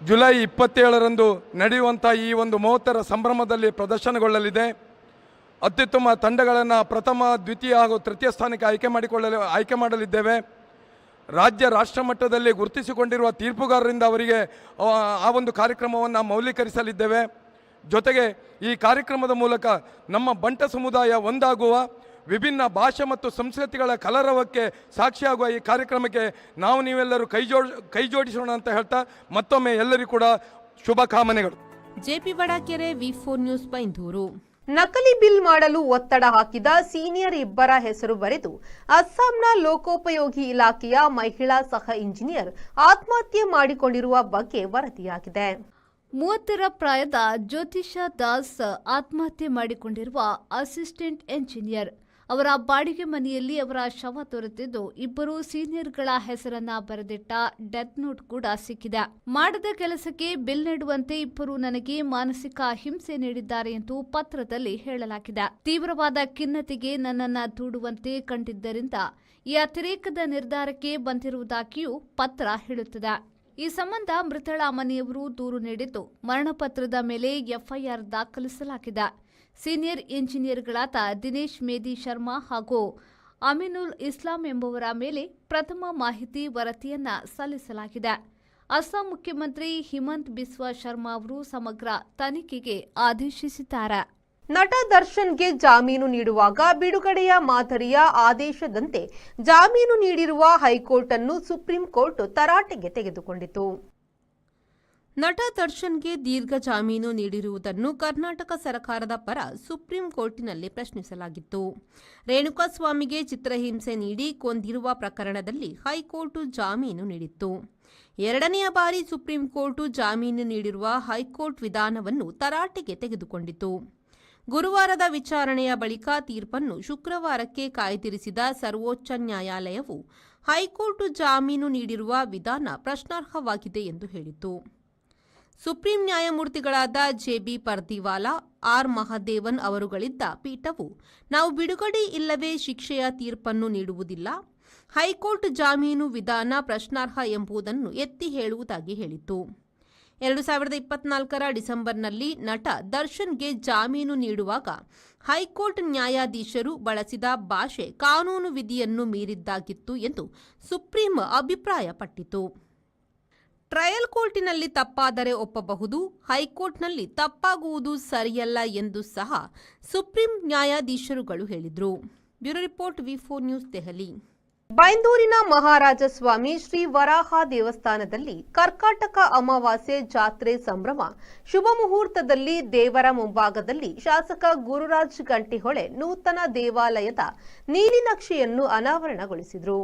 ಜುಲೈ 27ರಂದು ನಡೆಯುವಂಥ ಈ ಒಂದು 30ರ ಸಂಭ್ರಮದಲ್ಲಿ ಪ್ರದರ್ಶನಗೊಳ್ಳಲಿದೆ. ಅತ್ಯುತ್ತಮ ತಂಡಗಳನ್ನು ಪ್ರಥಮ, ದ್ವಿತೀಯ ಹಾಗೂ ತೃತೀಯ ಸ್ಥಾನಕ್ಕೆ ಆಯ್ಕೆ ಮಾಡಲಿದ್ದೇವೆ. ರಾಷ್ಟ್ರ ಮಟ್ಟದಲ್ಲಿ ಗುರುತಿಸಿಕೊಂಡಿರುವ ತೀರ್ಪುಗಾರರಿಂದ ಅವರಿಗೆ ಆ ಒಂದು ಕಾರ್ಯಕ್ರಮವನ್ನು ಮೌಲ್ಯೀಕರಿಸಲಿದ್ದೇವೆ. ಜೊತೆಗೆ ಈ ಕಾರ್ಯಕ್ರಮದ ಮೂಲಕ ನಮ್ಮ ಬಂಟ ಸಮುದಾಯ ಒಂದಾಗುವ, ವಿಭಿನ್ನ ಭಾಷೆ ಮತ್ತು ಸಂಸ್ಕೃತಿಗಳ ಕಲರವಕ್ಕೆ ಸಾಕ್ಷಿಯಾಗುವ ಈ ಕಾರ್ಯಕ್ರಮಕ್ಕೆ ನೀವೆಲ್ಲರೂ ಕೈ ಜೋಡಿಸೋಣ ಅಂತ ಹೇಳ್ತಾ ಮತ್ತೊಮ್ಮೆ ಎಲ್ಲರಿಗೂ ಕೂಡ ಶುಭ ಕಾಮನೆಗಳು. ಜೆಪಿ ಬಡಾಕೆರೆ, ವಿ4 ನ್ಯೂಸ್ ಬೈಂದೂರು. ನಕಲಿ ಬಿಲ್ ಮಾಡಲು ಒತ್ತಡ ಹಾಕಿದ ಸೀನಿಯರ್ ಇಬ್ಬರ ಹೆಸರು ಬರೆದು ಅಸ್ಸಾಂನ ಲೋಕೋಪಯೋಗಿ ಇಲಾಖೆಯ ಮಹಿಳಾ ಸಹ ಇಂಜಿನಿಯರ್ ಆತ್ಮಹತ್ಯೆ ಮಾಡಿಕೊಂಡಿರುವ ಬಗ್ಗೆ ವರದಿಯಾಗಿದೆ. 30ರ ಪ್ರಾಯದ ಜ್ಯೋತಿಷ ದಾಸ್ ಆತ್ಮಹತ್ಯೆ ಮಾಡಿಕೊಂಡಿರುವ ಅಸಿಸ್ಟೆಂಟ್ ಎಂಜಿನಿಯರ್. ಅವರ ಬಾಡಿಗೆ ಮನೆಯಲ್ಲಿ ಅವರ ಶವ ದೊರೆತಿದ್ದು, ಇಬ್ಬರು ಸೀನಿಯರ್ಗಳ ಹೆಸರನ್ನ ಬರೆದಿಟ್ಟ ಡೆತ್ ನೋಟ್ ಕೂಡ ಸಿಕ್ಕಿದೆ. ಮಾಡದ ಕೆಲಸಕ್ಕೆ ಬಿಲ್ ನೀಡುವಂತೆ ಇಬ್ಬರು ನನಗೆ ಮಾನಸಿಕ ಹಿಂಸೆ ನೀಡಿದ್ದಾರೆ ಎಂದು ಪತ್ರದಲ್ಲಿ ಹೇಳಲಾಗಿದೆ. ತೀವ್ರವಾದ ಖಿನ್ನತೆಗೆ ನನ್ನನ್ನ ದೂಡುವಂತೆ ಕಂಡಿದ್ದರಿಂದ ಈ ಅತಿರೇಕದ ನಿರ್ಧಾರಕ್ಕೆ ಬಂದಿರುವುದಾಗಿಯೂ ಪತ್ರ ಹೇಳುತ್ತದೆ. ಈ ಸಂಬಂಧ ಮೃತಳ ಮನೆಯವರು ದೂರು ನೀಡಿದ್ದು, ಮರಣಪತ್ರದ ಮೇಲೆ ಎಫ್ಐಆರ್ ದಾಖಲಿಸಲಾಗಿದೆ. ಸೀನಿಯರ್ ಇಂಜಿನಿಯರ್ಗಳಾದ ದಿನೇಶ್ ಮೇದಿ ಶರ್ಮಾ ಹಾಗೂ ಅಮಿನುಲ್ ಇಸ್ಲಾಂ ಎಂಬುವರ ಮೇಲೆ ಪ್ರಥಮ ಮಾಹಿತಿ ವರದಿಯನ್ನ ಸಲ್ಲಿಸಲಾಗಿದೆ. ಅಸ್ಸಾಂ ಮುಖ್ಯಮಂತ್ರಿ ಹಿಮಂತ್ ಬಿಸ್ವಾ ಶರ್ಮಾ ಅವರು ಸಮಗ್ರ ತನಿಖೆಗೆ ಆದೇಶಿಸಿದ್ದಾರೆ. ನಟ ದರ್ಶನ್ಗೆ ಜಾಮೀನು ನೀಡುವಾಗ ಬಿಡುಗಡೆಯ ಮಾದರಿಯ ಆದೇಶದಂತೆ ಜಾಮೀನು ನೀಡಿರುವ ಹೈಕೋರ್ಟ್ ಅನ್ನು ಸುಪ್ರೀಂ ಕೋರ್ಟ್ ತರಾಟೆಗೆ ತೆಗೆದುಕೊಂಡಿತು. ನಟ ದರ್ಶನ್ಗೆ ದೀರ್ಘ ಜಾಮೀನು ನೀಡಿರುವುದನ್ನು ಕರ್ನಾಟಕ ಸರ್ಕಾರದ ಪರ ಸುಪ್ರೀಂ ಕೋರ್ಟಿನಲ್ಲಿ ಪ್ರಶ್ನಿಸಲಾಗಿತ್ತು. ರೇಣುಕಾಸ್ವಾಮಿಗೆ ಚಿತ್ರಹಿಂಸೆ ನೀಡಿ ಕೊಂದಿರುವ ಪ್ರಕರಣದಲ್ಲಿ ಹೈಕೋರ್ಟ್ ಜಾಮೀನು ನೀಡಿತ್ತು. ಎರಡನೆಯ ಬಾರಿ ಸುಪ್ರೀಂ ಕೋರ್ಟ್ ಜಾಮೀನು ನೀಡಿರುವ ಹೈಕೋರ್ಟ್ ವಿಧಾನವನ್ನು ತರಾಟೆಗೆ ತೆಗೆದುಕೊಂಡಿತು. ಗುರುವಾರದ ವಿಚಾರಣೆಯ ಬಳಿಕ ತೀರ್ಪನ್ನು ಶುಕ್ರವಾರಕ್ಕೆ ಕಾಯ್ದಿರಿಸಿದ ಸರ್ವೋಚ್ಚ ನ್ಯಾಯಾಲಯವು ಹೈಕೋರ್ಟ್ ಜಾಮೀನು ನೀಡಿರುವ ವಿಧಾನ ಪ್ರಶ್ನಾರ್ಹವಾಗಿದೆ ಎಂದು ಹೇಳಿತು. ಸುಪ್ರೀಂ ನ್ಯಾಯಮೂರ್ತಿಗಳಾದ ಜೆಬಿ ಪರ್ದಿವಾಲಾ, ಆರ್ ಮಹದೇವನ್ ಅವರುಗಳಿದ್ದ ಪೀಠವು ನಾವು ಬಿಡುಗಡೆ ಇಲ್ಲವೇ ಶಿಕ್ಷೆಯ ತೀರ್ಪನ್ನು ನೀಡುವುದಿಲ್ಲ, ಹೈಕೋರ್ಟ್ ಜಾಮೀನು ವಿಧಾನ ಪ್ರಶ್ನಾರ್ಹ ಎಂಬುದನ್ನು ಎತ್ತಿ ಹೇಳುವುದಾಗಿ ಹೇಳಿತು. 2024ರ ಡಿಸೆಂಬರ್ನಲ್ಲಿ ನಟ ದರ್ಶನ್ಗೆ ಜಾಮೀನು ನೀಡುವಾಗ ಹೈಕೋರ್ಟ್ ನ್ಯಾಯಾಧೀಶರು ಬಳಸಿದ ಭಾಷೆ ಕಾನೂನು ವಿಧಿಯನ್ನು ಮೀರಿದ್ದಾಗಿತ್ತು ಎಂದು ಸುಪ್ರೀಂ ಅಭಿಪ್ರಾಯಪಟ್ಟಿತು. ಟ್ರಯಲ್ ಕೋರ್ಟಿನಲ್ಲಿ ತಪ್ಪಾದರೆ ಒಪ್ಪಬಹುದು, ಹೈಕೋರ್ಟ್ನಲ್ಲಿ ತಪ್ಪಾಗುವುದು ಸರಿಯಲ್ಲ ಎಂದು ಸಹ ಸುಪ್ರೀಂ ನ್ಯಾಯಾಧೀಶರುಗಳು ಹೇಳಿದರು. ಬ್ಯೂರೋ ರಿಪೋರ್ಟ್, ವಿ4 ನ್ಯೂಸ್, ದೆಹಲಿ. ಬೈಂದೂರಿನ ಮಹಾರಾಜಸ್ವಾಮಿ ಶ್ರೀ ವರಾಹ ದೇವಸ್ಥಾನದಲ್ಲಿ ಕರ್ಕಾಟಕ ಅಮಾವಾಸ್ಯೆ ಜಾತ್ರೆ ಸಂಭ್ರಮ. ಶುಭ ಮುಹೂರ್ತದಲ್ಲಿ ದೇವರ ಮುಂಭಾಗದಲ್ಲಿ ಶಾಸಕ ಗುರುರಾಜ್ ಗಂಟಿಹೊಳೆ ನೂತನ ದೇವಾಲಯದ ನೀಲಿನಕ್ಷೆಯನ್ನು ಅನಾವರಣಗೊಳಿಸಿದರು.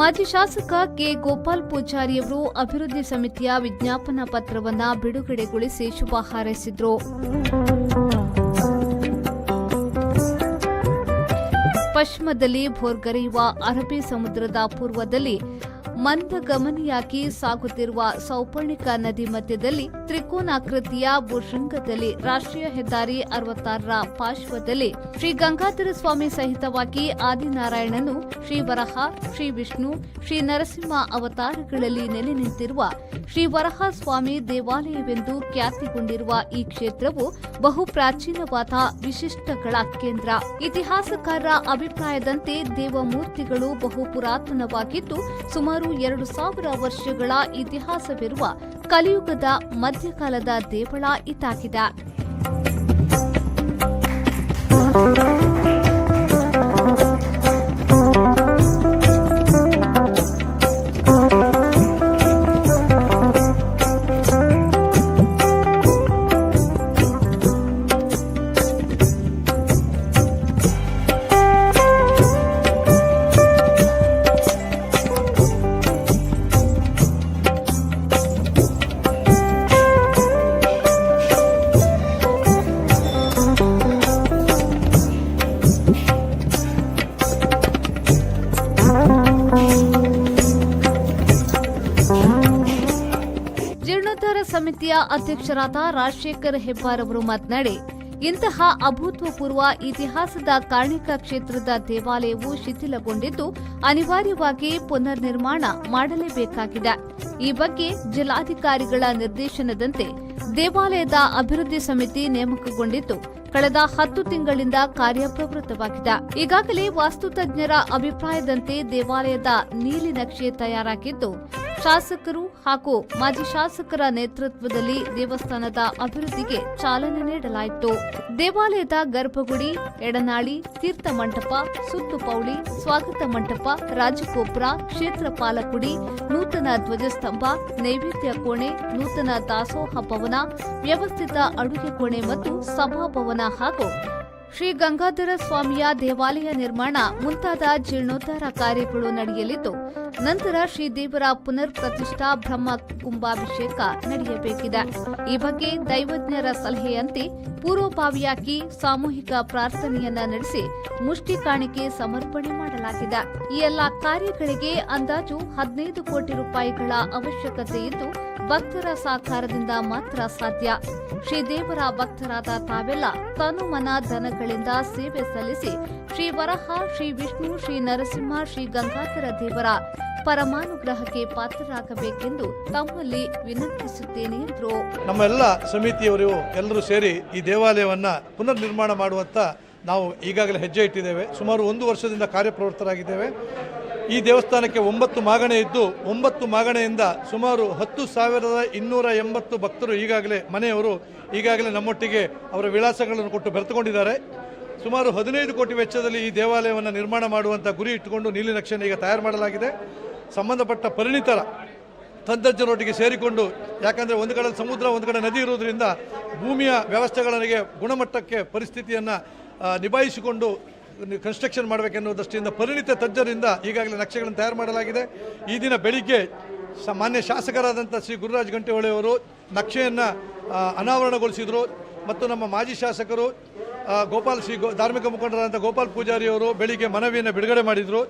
ಮಾಜಿ ಶಾಸಕ ಕೆ ಗೋಪಾಲ್ ಪೂಜಾರಿಯವರು ಅಭಿವೃದ್ಧಿ ಸಮಿತಿಯ ವಿಜ್ಞಾಪನಾ ಪತ್ರವನ್ನು ಬಿಡುಗಡೆಗೊಳಿಸಿ ಶುಭ ಹಾರೈಸಿದರು. ಪಶ್ಚಿಮದಲ್ಲಿ ಭೋರ್ಗರೆಯುವ ಅರಬ್ಬಿ ಸಮುದ್ರದ ಪೂರ್ವದಲ್ಲಿ ಮಂದಗಮನಿಯಾಗಿ ಸಾಗುತ್ತಿರುವ ಸೌಪರ್ಣಿಕ ನದಿ ಮಧ್ಯದಲ್ಲಿ ತ್ರಿಕೋನಾಕೃತಿಯ ಭೂಶೃಂಗದಲ್ಲಿ ರಾಷ್ಟ್ರೀಯ ಹೆದ್ದಾರಿ 66ರ ಪಾರ್ಶ್ವದಲ್ಲಿ ಶ್ರೀ ಗಂಗಾಧರ ಸ್ವಾಮಿ ಸಹಿತವಾಗಿ ಆದಿನಾರಾಯಣನು, ಶ್ರೀ ವರಹ, ಶ್ರೀ ವಿಷ್ಣು, ಶ್ರೀ ನರಸಿಂಹ ಅವತಾರಗಳಲ್ಲಿ ನೆಲೆ ನಿಂತಿರುವ ಶ್ರೀ ವರಹ ಸ್ವಾಮಿ ದೇವಾಲಯವೆಂದು ಖ್ಯಾತಿಗೊಂಡಿರುವ ಈ ಕ್ಷೇತ್ರವು ಬಹು ಪ್ರಾಚೀನವಾದ ವಿಶಿಷ್ಟಗಳ ಕೇಂದ್ರ. ಇತಿಹಾಸಕಾರರ ಅಭಿಪ್ರಾಯದಂತೆ ದೇವಮೂರ್ತಿಗಳು ಬಹು ಪುರಾತನವಾಗಿದ್ದು ಸುಮಾರು 2000 ವರ್ಷಗಳ ಇತಿಹಾಸವಿರುವ ಕಲಿಯುಗದ ಮಧ್ಯಕಾಲದ ದೇವಳ ಇದಾಗಿದೆ. ಜೀರ್ಣೋದ್ಧಾರ ಸಮಿತಿಯ ಅಧ್ಯಕ್ಷರಾದ ರಾಜಶೇಖರ್ ಹೆಬ್ಬಾರ್ ಅವರು ಮಾತನಾಡಿ, ಇಂತಹ ಅಭೂತಪೂರ್ವ ಇತಿಹಾಸದ ಕಾರ್ಣಿಕ ಕ್ಷೇತ್ರದ ದೇವಾಲಯವು ಶಿಥಿಲಗೊಂಡಿದ್ದು ಅನಿವಾರ್ಯವಾಗಿ ಪುನರ್ ನಿರ್ಮಾಣ ಮಾಡಲೇಬೇಕಾಗಿದೆ. ಈ ಬಗ್ಗೆ ಜಿಲ್ಲಾಧಿಕಾರಿಗಳ ನಿರ್ದೇಶನದಂತೆ ದೇವಾಲಯದ ಅಭಿವೃದ್ಧಿ ಸಮಿತಿ ನೇಮಕಗೊಂಡಿದ್ದು ಕಳೆದ 10 ತಿಂಗಳಿಂದ ಕಾರ್ಯಪ್ರವೃತ್ತವಾಗಿದೆ. ಈಗಾಗಲೇ ವಾಸ್ತುತಜ್ಞರ ಅಭಿಪ್ರಾಯದಂತೆ ದೇವಾಲಯದ ನೀಲಿನಕ್ಷೆ ತಯಾರಾಗಿದ್ದು ಶಾಸಕರು ಹಾಗೂ ಮಾಜಿ ಶಾಸಕರ ನೇತೃತ್ವದಲ್ಲಿ ದೇವಸ್ಥಾನದ ಅಭಿವೃದ್ಧಿಗೆ ಚಾಲನೆ ನೀಡಲಾಯಿತು. ದೇವಾಲಯದ ಗರ್ಭಗುಡಿ, ಎಡನಾಳಿ, ತೀರ್ಥ ಮಂಟಪ, ಸುತ್ತುಪೌಳಿ, ಸ್ವಾಗತ ಮಂಟಪ, ರಾಜಗೋಪುರ, ಕ್ಷೇತ್ರ ಪಾಲಕುಡಿ, ನೂತನ ಧ್ವಜಸ್ತಂಭ, ನೈವೇದ್ಯ ಕೋಣೆ, ನೂತನ ದಾಸೋಹ ಭವನ, ವ್ಯವಸ್ಥಿತ ಅಡುಗೆ ಕೋಣೆ ಮತ್ತು ಸಭಾಭವನ ಹಾಗೂ ಶ್ರೀ ಗಂಗಾಧರ ಸ್ವಾಮಿಯ ದೇವಾಲಯ ನಿರ್ಮಾಣ ಮುಂತಾದ ಜೀರ್ಣೋದ್ಧಾರ ಕಾರ್ಯಗಳು ನಡೆಯಲಿದ್ದು ನಂತರ ಶ್ರೀದೇವರ ಪುನರ್ ಪ್ರತಿಷ್ಠಾ ಬ್ರಹ್ಮ ಕುಂಭಾಭಿಷೇಕ ನಡೆಯಬೇಕಿದೆ. ಈ ಬಗ್ಗೆ ದೈವಜ್ಞರ ಸಲಹೆಯಂತೆ ಪೂರ್ವಭಾವಿಯಾಗಿ ಸಾಮೂಹಿಕ ಪ್ರಾರ್ಥನೆಯನ್ನ ನಡೆಸಿ ಮುಷ್ಟಿ ಕಾಣಿಕೆ ಸಮರ್ಪಣೆ ಮಾಡಲಾಗಿದೆ. ಈ ಎಲ್ಲಾ ಕಾರ್ಯಗಳಿಗೆ ಅಂದಾಜು 15 ಕೋಟಿ ರೂಪಾಯಿಗಳ ಅವಶ್ಯಕತೆ ಇದ್ದು ಭಕ್ತರ ಸಹಕಾರದಿಂದ ಮಾತ್ರ ಸಾಧ್ಯ. ಶ್ರೀದೇವರ ಭಕ್ತರಾದ ತಾವೆಲ್ಲ ತನು ಮನ ಧನಗಳಿಂದ ಸೇವೆ ಸಲ್ಲಿಸಿ ಶ್ರೀ ವರಹ, ಶ್ರೀ ವಿಷ್ಣು, ಶ್ರೀ ನರಸಿಂಹ, ಶ್ರೀ ಗಂಗಾಧರ ದೇವರ ಪರಮಾನುಗ್ರಹಕ್ಕೆ ಪಾತ್ರರಾಗಬೇಕೆಂದು ತಮ್ಮಲ್ಲಿ ವಿನಂತಿಸುತ್ತೇನೆ ಎಂದರು. ನಮ್ಮ ಎಲ್ಲ ಸಮಿತಿಯವರು ಎಲ್ಲರೂ ಸೇರಿ ಈ ದೇವಾಲಯವನ್ನು ಪುನರ್ ನಿರ್ಮಾಣ ಮಾಡುವಂಥ ನಾವು ಈಗಾಗಲೇ ಹೆಜ್ಜೆ ಇಟ್ಟಿದ್ದೇವೆ. ಸುಮಾರು 1 ವರ್ಷದಿಂದ ಕಾರ್ಯಪ್ರವೃತ್ತರಾಗಿದ್ದೇವೆ. ಈ ದೇವಸ್ಥಾನಕ್ಕೆ 9 ಮಾಗಣೆ ಇದ್ದು 9 ಮಾಗಣೆಯಿಂದ ಸುಮಾರು 10,280 ಭಕ್ತರು ಈಗಾಗಲೇ ಮನೆಯವರು ಈಗಾಗಲೇ ನಮ್ಮೊಟ್ಟಿಗೆ ಅವರ ವಿಳಾಸಗಳನ್ನು ಕೊಟ್ಟು ಬೆರೆತುಕೊಂಡಿದ್ದಾರೆ. ಸುಮಾರು 15 ಕೋಟಿ ವೆಚ್ಚದಲ್ಲಿ ಈ ದೇವಾಲಯವನ್ನು ನಿರ್ಮಾಣ ಮಾಡುವಂಥ ಗುರಿ ಇಟ್ಟುಕೊಂಡು ನೀಲಿನಕ್ಷೆಯನ್ನು ಈಗ ತಯಾರು ಮಾಡಲಾಗಿದೆ. ಸಂಬಂಧಪಟ್ಟ ಪರಿಣಿತರ ತಜ್ಞರೊಟ್ಟಿಗೆ ಸೇರಿಕೊಂಡು, ಯಾಕಂದರೆ ಒಂದು ಕಡೆ ಸಮುದ್ರ ಒಂದು ಕಡೆ ನದಿ ಇರುವುದರಿಂದ ಭೂಮಿಯ ವ್ಯವಸ್ಥೆಗಳಿಗೆ ಗುಣಮಟ್ಟಕ್ಕೆ ಪರಿಸ್ಥಿತಿಯನ್ನು ನಿಭಾಯಿಸಿಕೊಂಡು ಕನ್ಸ್ಟ್ರಕ್ಷನ್ ಮಾಡಬೇಕೆನ್ನುವ ದೃಷ್ಟಿಯಿಂದ ಪರಿಣಿತ ತಜ್ಞರಿಂದ ಈಗಾಗಲೇ ನಕ್ಷೆಗಳನ್ನು ತಯಾರು ಮಾಡಲಾಗಿದೆ. ಈ ದಿನ ಬೆಳಿಗ್ಗೆ ಮಾನ್ಯ ಶಾಸಕರಾದಂಥ ಶ್ರೀ ಗುರುರಾಜ್ ಗಂಟೆಹೊಳೆಯವರು ನಕ್ಷೆಯನ್ನು ಅನಾವರಣಗೊಳಿಸಿದರು ಮತ್ತು ನಮ್ಮ ಮಾಜಿ ಶಾಸಕರು ಧಾರ್ಮಿಕ ಮುಖಂಡರಾದಂಥ ಗೋಪಾಲ್ ಪೂಜಾರಿಯವರು ಬೆಳಿಗ್ಗೆ ಮನವಿಯನ್ನು ಬಿಡುಗಡೆ ಮಾಡಿದರು.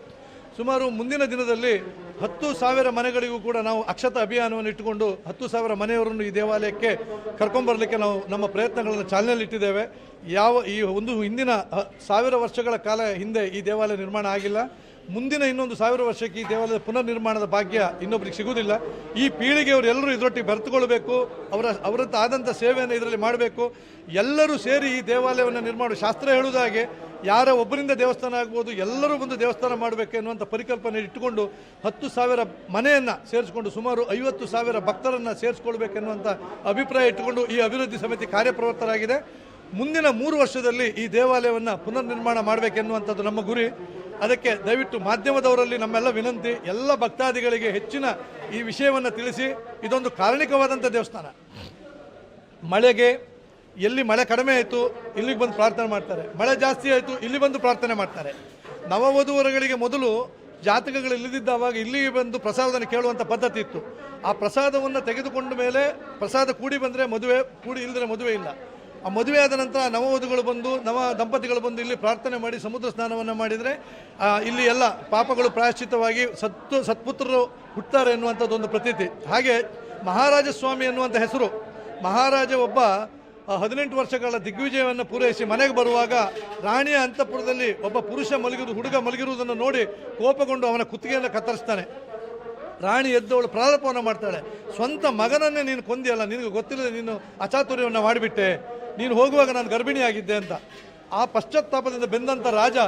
ಸುಮಾರು ಮುಂದಿನ ದಿನದಲ್ಲಿ 10,000 ಮನೆಗಳಿಗೂ ಕೂಡ ನಾವು ಅಕ್ಷತಾ ಅಭಿಯಾನವನ್ನು ಇಟ್ಟುಕೊಂಡು 10,000 ಮನೆಯವರನ್ನು ಈ ದೇವಾಲಯಕ್ಕೆ ಕರ್ಕೊಂಬರಲಿಕ್ಕೆ ನಾವು ನಮ್ಮ ಪ್ರಯತ್ನಗಳನ್ನು ಚಾಲನೆಯಲ್ಲಿಟ್ಟಿದ್ದೇವೆ. ಈ ಹಿಂದಿನ 1000 ವರ್ಷಗಳ ಕಾಲ ಹಿಂದೆ ಈ ದೇವಾಲಯ ನಿರ್ಮಾಣ ಆಗಿಲ್ಲ. ಮುಂದಿನ ಇನ್ನೊಂದು 1000 ವರ್ಷಕ್ಕೆ ಈ ದೇವಾಲಯದ ಪುನರ್ ನಿರ್ಮಾಣದ ಭಾಗ್ಯ ಇನ್ನೊಬ್ಬರಿಗೆ ಸಿಗುವುದಿಲ್ಲ. ಈ ಪೀಳಿಗೆಯವರು ಎಲ್ಲರೂ ಇದರೊಟ್ಟಿಗೆ ಬೆರೆತುಕೊಳ್ಬೇಕು, ಅವರದ್ದು ಆದಂಥ ಸೇವೆಯನ್ನು ಇದರಲ್ಲಿ ಮಾಡಬೇಕು. ಎಲ್ಲರೂ ಸೇರಿ ಈ ದೇವಾಲಯವನ್ನು ನಿರ್ಮಾಣ, ಶಾಸ್ತ್ರ ಹೇಳುವುದಾಗೆ ಯಾರ ಒಬ್ಬರಿಂದ ದೇವಸ್ಥಾನ ಆಗ್ಬೋದು, ಎಲ್ಲರೂ ಬಂದು ದೇವಸ್ಥಾನ ಮಾಡಬೇಕು ಎನ್ನುವಂಥ ಪರಿಕಲ್ಪನೆ ಇಟ್ಟುಕೊಂಡು 10,000 ಮನೆಯನ್ನು ಸೇರಿಸಿಕೊಂಡು ಸುಮಾರು 50,000 ಭಕ್ತರನ್ನು ಸೇರಿಸ್ಕೊಳ್ಬೇಕೆನ್ನುವಂಥ ಅಭಿಪ್ರಾಯ ಇಟ್ಟುಕೊಂಡು ಈ ಅಭಿವೃದ್ಧಿ ಸಮಿತಿ ಕಾರ್ಯಪ್ರವೃತ್ತರಾಗಿದೆ. ಮುಂದಿನ 3 ವರ್ಷದಲ್ಲಿ ಈ ದೇವಾಲಯವನ್ನು ಪುನರ್ ನಿರ್ಮಾಣ ಮಾಡಬೇಕೆನ್ನುವಂಥದ್ದು ನಮ್ಮ ಗುರಿ. ಅದಕ್ಕೆ ದಯವಿಟ್ಟು ಮಾಧ್ಯಮದವರಲ್ಲಿ ನಮ್ಮೆಲ್ಲ ವಿನಂತಿ, ಎಲ್ಲ ಭಕ್ತಾದಿಗಳಿಗೆ ಹೆಚ್ಚಿನ ಈ ವಿಷಯವನ್ನು ತಿಳಿಸಿ. ಇದೊಂದು ಕಾರಣಿಕವಾದಂಥ ದೇವಸ್ಥಾನ. ಮಳೆಗೆ ಎಲ್ಲಿ ಮಳೆ ಕಡಿಮೆ ಆಯಿತು ಇಲ್ಲಿಗೆ ಬಂದು ಪ್ರಾರ್ಥನೆ ಮಾಡ್ತಾರೆ, ಮಳೆ ಜಾಸ್ತಿ ಆಯಿತು ಇಲ್ಲಿ ಬಂದು ಪ್ರಾರ್ಥನೆ ಮಾಡ್ತಾರೆ. ನವವಧುವರಗಳಿಗೆ ಮೊದಲು ಜಾತಕಗಳು ಇಲ್ಲದಿದ್ದಾವಾಗ ಇಲ್ಲಿಗೆ ಬಂದು ಪ್ರಸಾದವನ್ನು ಕೇಳುವಂಥ ಪದ್ಧತಿ ಇತ್ತು. ಆ ಪ್ರಸಾದವನ್ನು ತೆಗೆದುಕೊಂಡ ಮೇಲೆ ಪ್ರಸಾದ ಕೂಡಿ ಬಂದರೆ ಮದುವೆ, ಕೂಡಿ ಇಲ್ಲದ್ರೆ ಮದುವೆ ಇಲ್ಲ. ಆ ಮದುವೆ ಆದ ನಂತರ ನವವಧುಗಳು ಬಂದು ದಂಪತಿಗಳು ಬಂದು ಇಲ್ಲಿ ಪ್ರಾರ್ಥನೆ ಮಾಡಿ ಸಮುದ್ರ ಸ್ನಾನವನ್ನು ಮಾಡಿದರೆ ಇಲ್ಲಿ ಎಲ್ಲ ಪಾಪಗಳು ಪ್ರಾಯಶ್ಚಿತ್ತವಾಗಿ ಸತ್ಪುತ್ರರು ಹುಟ್ಟುತ್ತಾರೆ ಎನ್ನುವಂಥದ್ದು ಒಂದು ಪ್ರತೀತಿ. ಹಾಗೆ ಮಹಾರಾಜ ಸ್ವಾಮಿ ಎನ್ನುವಂಥ ಹೆಸರು, ಮಹಾರಾಜ ಒಬ್ಬ 18 ವರ್ಷಗಳ ದಿಗ್ವಿಜಯವನ್ನು ಪೂರೈಸಿ ಮನೆಗೆ ಬರುವಾಗ ರಾಣಿಯ ಅಂತಃಪುರದಲ್ಲಿ ಒಬ್ಬ ಪುರುಷ ಹುಡುಗ ಮಲಗಿರುವುದನ್ನು ನೋಡಿ ಕೋಪಗೊಂಡು ಅವನ ಕುತ್ತಿಗೆಯನ್ನು ಕತ್ತರಿಸ್ತಾನೆ. ರಾಣಿ ಎದ್ದವಳು ಪ್ರಾರಂಭವನ್ನು ಮಾಡ್ತಾಳೆ, ಸ್ವಂತ ಮಗನನ್ನೇ ನೀನು ಕೊಂದಿಯಲ್ಲ, ನಿನಗೆ ಗೊತ್ತಿಲ್ಲದೆ ನೀನು ಅಚಾತುರ್ಯವನ್ನು ಮಾಡಿಬಿಟ್ಟೆ, ನೀನು ಹೋಗುವಾಗ ನಾನು ಗರ್ಭಿಣಿಯಾಗಿದ್ದೆ ಅಂತ. ಆ ಪಶ್ಚಾತ್ತಾಪದಿಂದ ಬೆಂದಂಥ ರಾಜ